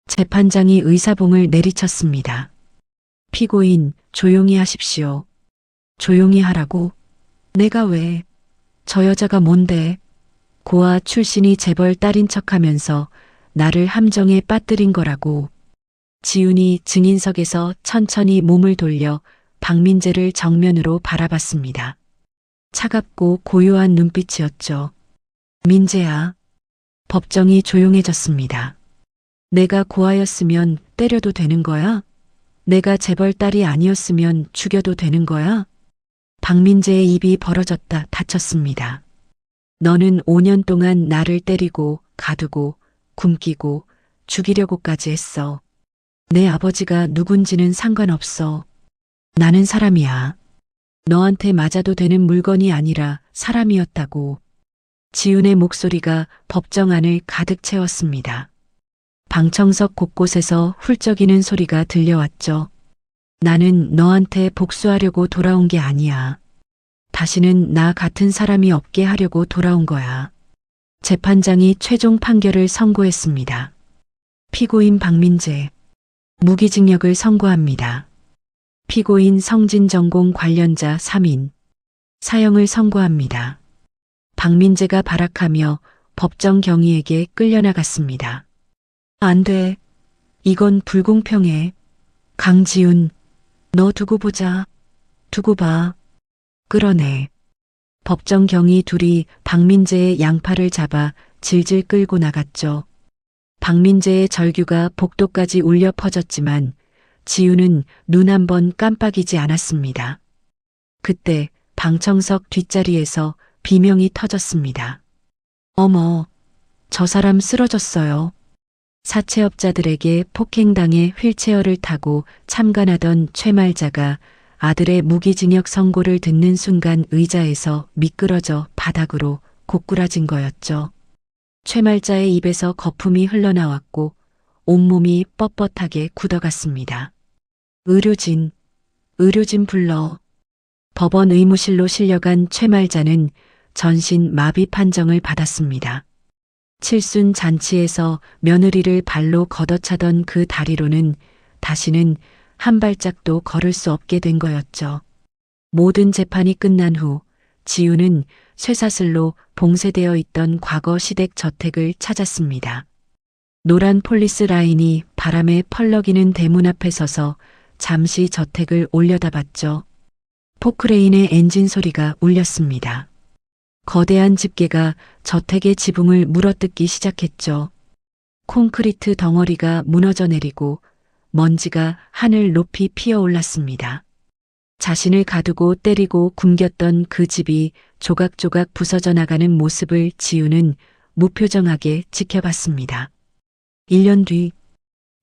재판장이 의사봉을 내리쳤습니다. 피고인, 조용히 하십시오. 조용히 하라고? 내가 왜? 저 여자가 뭔데? 고아 출신이 재벌 딸인 척하면서 나를 함정에 빠뜨린 거라고. 지훈이 증인석에서 천천히 몸을 돌려 박민재를 정면으로 바라봤습니다. 차갑고 고요한 눈빛이었죠. 민재야. 법정이 조용해졌습니다. 내가 고아였으면 때려도 되는 거야? 내가 재벌 딸이 아니었으면 죽여도 되는 거야? 박민재의 입이 벌어졌다 닫혔습니다. 너는 5년 동안 나를 때리고 가두고 굶기고 죽이려고까지 했어. 내 아버지가 누군지는 상관없어. 나는 사람이야. 너한테 맞아도 되는 물건이 아니라 사람이었다고. 지훈의 목소리가 법정 안을 가득 채웠습니다. 방청석 곳곳에서 훌쩍이는 소리가 들려왔죠. 나는 너한테 복수하려고 돌아온 게 아니야. 다시는 나 같은 사람이 없게 하려고 돌아온 거야. 재판장이 최종 판결을 선고했습니다. 피고인 박민재, 무기징역을 선고합니다. 피고인 성진전공 관련자 3인, 사형을 선고합니다. 박민재가 발악하며 법정 경위에게 끌려나갔습니다. 안 돼. 이건 불공평해. 강지훈, 너 두고 보자. 두고 봐. 끌어내. 법정 경위 둘이 박민재의 양팔을 잡아 질질 끌고 나갔죠. 박민재의 절규가 복도까지 울려 퍼졌지만 지훈은 눈 한 번 깜빡이지 않았습니다. 그때 방청석 뒷자리에서 비명이 터졌습니다. 어머, 저 사람 쓰러졌어요. 사채업자들에게 폭행당해 휠체어를 타고 참관하던 최말자가 아들의 무기징역 선고를 듣는 순간 의자에서 미끄러져 바닥으로 고꾸라진 거였죠. 최말자의 입에서 거품이 흘러나왔고 온몸이 뻣뻣하게 굳어갔습니다. 의료진 불러. 법원 의무실로 실려간 최말자는 전신 마비 판정을 받았습니다. 칠순 잔치에서 며느리를 발로 걷어차던 그 다리로는 다시는 한 발짝도 걸을 수 없게 된 거였죠. 모든 재판이 끝난 후 지훈은 쇠사슬로 봉쇄되어 있던 과거 시댁 저택을 찾았습니다. 노란 폴리스 라인이 바람에 펄럭이는 대문 앞에 서서 잠시 저택을 올려다봤죠. 포크레인의 엔진 소리가 울렸습니다. 거대한 집게가 저택의 지붕을 물어뜯기 시작했죠. 콘크리트 덩어리가 무너져 내리고 먼지가 하늘 높이 피어올랐습니다. 자신을 가두고 때리고 굶겼던 그 집이 조각조각 부서져 나가는 모습을 지훈은 무표정하게 지켜봤습니다. 1년 뒤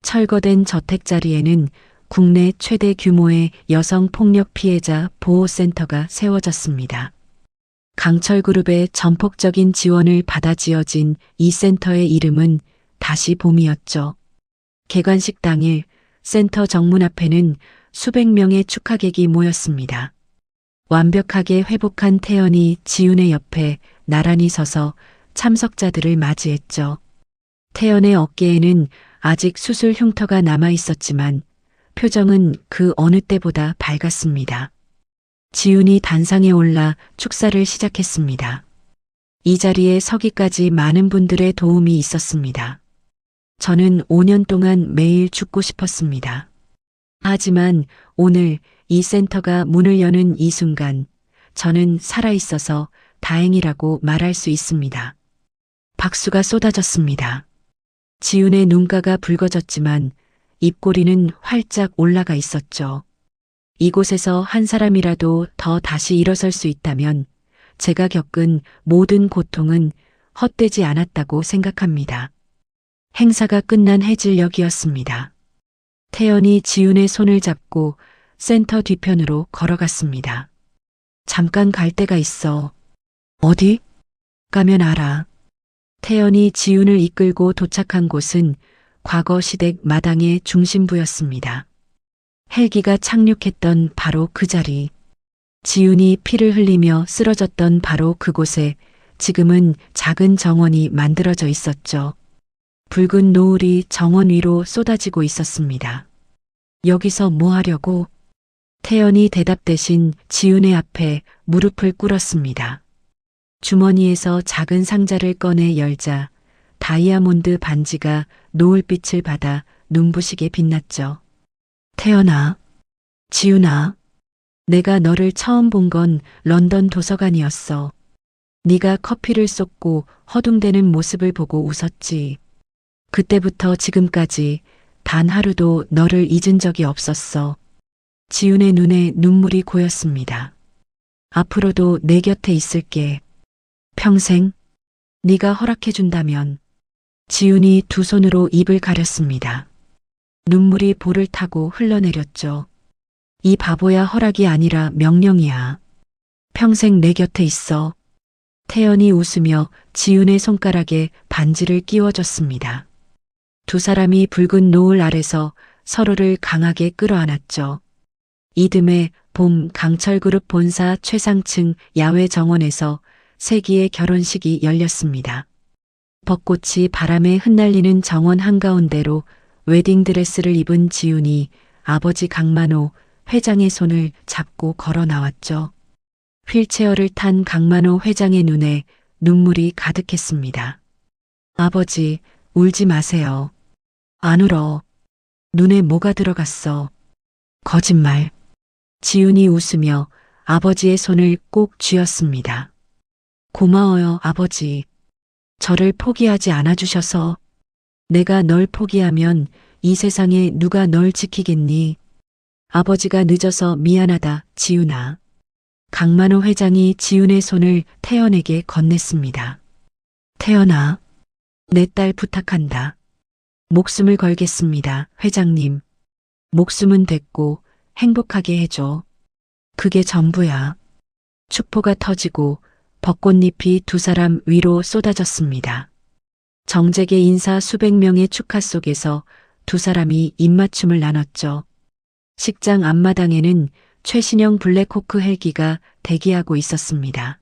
철거된 저택 자리에는 국내 최대 규모의 여성폭력 피해자 보호센터가 세워졌습니다. 강철그룹의 전폭적인 지원을 받아 지어진 이 센터의 이름은 다시 봄이었죠. 개관식 당일 센터 정문 앞에는 수백 명의 축하객이 모였습니다. 완벽하게 회복한 태연이 지훈의 옆에 나란히 서서 참석자들을 맞이했죠. 태연의 어깨에는 아직 수술 흉터가 남아 있었지만 표정은 그 어느 때보다 밝았습니다. 지훈이 단상에 올라 축사를 시작했습니다. 이 자리에 서기까지 많은 분들의 도움이 있었습니다. 저는 5년 동안 매일 죽고 싶었습니다. 하지만 오늘 이 센터가 문을 여는 이 순간 저는 살아있어서 다행이라고 말할 수 있습니다. 박수가 쏟아졌습니다. 지훈의 눈가가 붉어졌지만 입꼬리는 활짝 올라가 있었죠. 이곳에서 한 사람이라도 더 다시 일어설 수 있다면 제가 겪은 모든 고통은 헛되지 않았다고 생각합니다. 행사가 끝난 해질녘이었습니다. 태연이 지훈의 손을 잡고 센터 뒤편으로 걸어갔습니다. 잠깐 갈 데가 있어. 어디? 가면 알아. 태연이 지훈을 이끌고 도착한 곳은 과거 시댁 마당의 중심부였습니다. 헬기가 착륙했던 바로 그 자리, 지훈이 피를 흘리며 쓰러졌던 바로 그곳에 지금은 작은 정원이 만들어져 있었죠. 붉은 노을이 정원 위로 쏟아지고 있었습니다. 여기서 뭐 하려고? 태연이 대답 대신 지훈의 앞에 무릎을 꿇었습니다. 주머니에서 작은 상자를 꺼내 열자 다이아몬드 반지가 노을빛을 받아 눈부시게 빛났죠. 태연아, 지훈아, 내가 너를 처음 본 건 런던 도서관이었어. 네가 커피를 쏟고 허둥대는 모습을 보고 웃었지. 그때부터 지금까지 단 하루도 너를 잊은 적이 없었어. 지훈의 눈에 눈물이 고였습니다. 앞으로도 내 곁에 있을게. 평생 네가 허락해준다면. 지훈이 두 손으로 입을 가렸습니다. 눈물이 볼을 타고 흘러내렸죠. 이 바보야, 허락이 아니라 명령이야. 평생 내 곁에 있어. 태연이 웃으며 지훈의 손가락에 반지를 끼워줬습니다. 두 사람이 붉은 노을 아래서 서로를 강하게 끌어안았죠. 이듬해 봄 강철그룹 본사 최상층 야외 정원에서 세기의 결혼식이 열렸습니다. 벚꽃이 바람에 흩날리는 정원 한가운데로 웨딩드레스를 입은 지훈이 아버지 강만호 회장의 손을 잡고 걸어 나왔죠. 휠체어를 탄 강만호 회장의 눈에 눈물이 가득했습니다. 아버지, 울지 마세요. 안 울어. 눈에 뭐가 들어갔어. 거짓말. 지훈이 웃으며 아버지의 손을 꼭 쥐었습니다. 고마워요, 아버지. 저를 포기하지 않아주셔서. 내가 널 포기하면 이 세상에 누가 널 지키겠니? 아버지가 늦어서 미안하다, 지훈아. 강만호 회장이 지훈의 손을 태연에게 건넸습니다. 태연아, 내 딸 부탁한다. 목숨을 걸겠습니다, 회장님. 목숨은 됐고 행복하게 해줘. 그게 전부야. 축포가 터지고 벚꽃잎이 두 사람 위로 쏟아졌습니다. 정재계 인사 수백 명의 축하 속에서 두 사람이 입맞춤을 나눴죠. 식장 앞마당에는 최신형 블랙호크 헬기가 대기하고 있었습니다.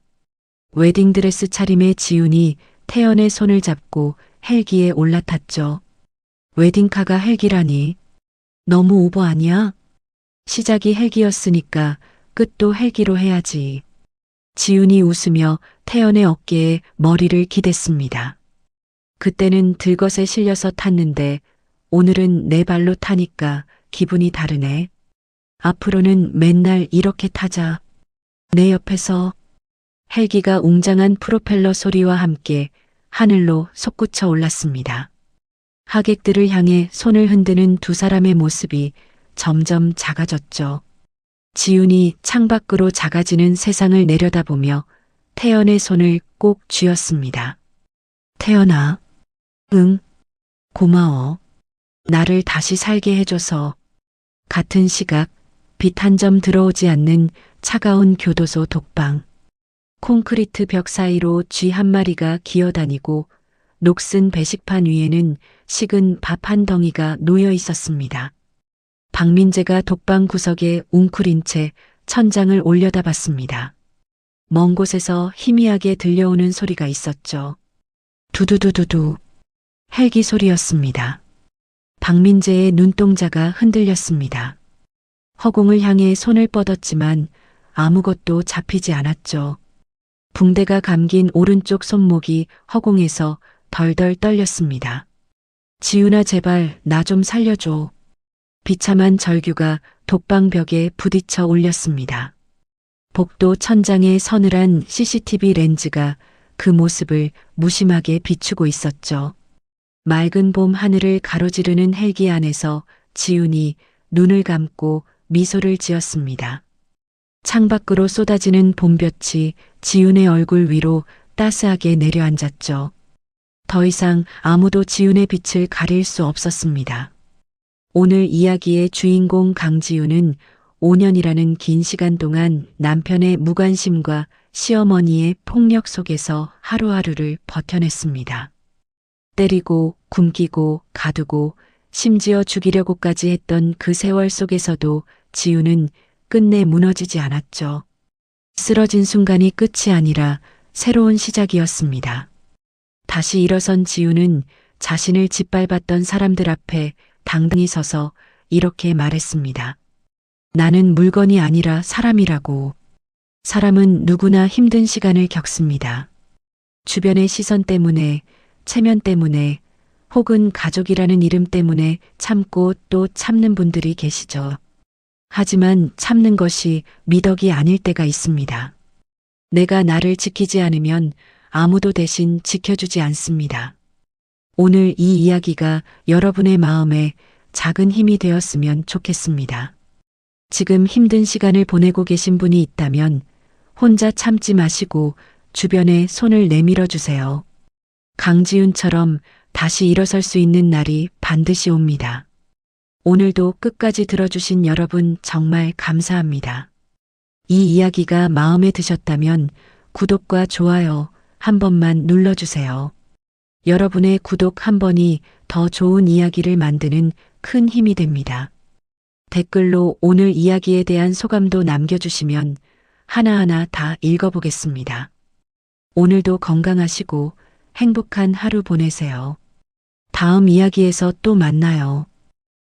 웨딩드레스 차림의 지훈이 태연의 손을 잡고 헬기에 올라탔죠. 웨딩카가 헬기라니. 너무 오버 아니야? 시작이 헬기였으니까 끝도 헬기로 해야지. 지훈이 웃으며 태연의 어깨에 머리를 기댔습니다. 그때는 들것에 실려서 탔는데 오늘은 내 발로 타니까 기분이 다르네. 앞으로는 맨날 이렇게 타자. 내 옆에서. 헬기가 웅장한 프로펠러 소리와 함께 하늘로 솟구쳐 올랐습니다. 하객들을 향해 손을 흔드는 두 사람의 모습이 점점 작아졌죠. 지훈이 창밖으로 작아지는 세상을 내려다보며 태연의 손을 꼭 쥐었습니다. 태연아, 응, 고마워. 나를 다시 살게 해줘서. 같은 시각, 빛 한 점 들어오지 않는 차가운 교도소 독방. 콘크리트 벽 사이로 쥐 한 마리가 기어다니고 녹슨 배식판 위에는 식은 밥 한 덩이가 놓여 있었습니다. 박민재가 독방 구석에 웅크린 채 천장을 올려다봤습니다. 먼 곳에서 희미하게 들려오는 소리가 있었죠. 두두두두두. 헬기 소리였습니다. 박민재의 눈동자가 흔들렸습니다. 허공을 향해 손을 뻗었지만 아무것도 잡히지 않았죠. 붕대가 감긴 오른쪽 손목이 허공에서 덜덜 떨렸습니다. 지훈아, 제발 나 좀 살려줘. 비참한 절규가 독방벽에 부딪혀 올렸습니다. 복도 천장에 서늘한 CCTV 렌즈가 그 모습을 무심하게 비추고 있었죠. 맑은 봄 하늘을 가로지르는 헬기 안에서 지훈이 눈을 감고 미소를 지었습니다. 창밖으로 쏟아지는 봄볕이 지훈의 얼굴 위로 따스하게 내려앉았죠. 더 이상 아무도 지훈의 빛을 가릴 수 없었습니다. 오늘 이야기의 주인공 강지훈은 5년이라는 긴 시간 동안 남편의 무관심과 시어머니의 폭력 속에서 하루하루를 버텨냈습니다. 때리고 굶기고 가두고 심지어 죽이려고까지 했던 그 세월 속에서도 지우는 끝내 무너지지 않았죠. 쓰러진 순간이 끝이 아니라 새로운 시작이었습니다. 다시 일어선 지우는 자신을 짓밟았던 사람들 앞에 당당히 서서 이렇게 말했습니다. 나는 물건이 아니라 사람이라고. 사람은 누구나 힘든 시간을 겪습니다. 주변의 시선 때문에, 체면 때문에, 혹은 가족이라는 이름 때문에 참고 또 참는 분들이 계시죠. 하지만 참는 것이 미덕이 아닐 때가 있습니다. 내가 나를 지키지 않으면 아무도 대신 지켜주지 않습니다. 오늘 이 이야기가 여러분의 마음에 작은 힘이 되었으면 좋겠습니다. 지금 힘든 시간을 보내고 계신 분이 있다면 혼자 참지 마시고 주변에 손을 내밀어 주세요. 강지훈처럼 다시 일어설 수 있는 날이 반드시 옵니다. 오늘도 끝까지 들어주신 여러분 정말 감사합니다. 이 이야기가 마음에 드셨다면 구독과 좋아요 한 번만 눌러주세요. 여러분의 구독 한 번이 더 좋은 이야기를 만드는 큰 힘이 됩니다. 댓글로 오늘 이야기에 대한 소감도 남겨주시면 하나하나 다 읽어보겠습니다. 오늘도 건강하시고 행복한 하루 보내세요. 다음 이야기에서 또 만나요.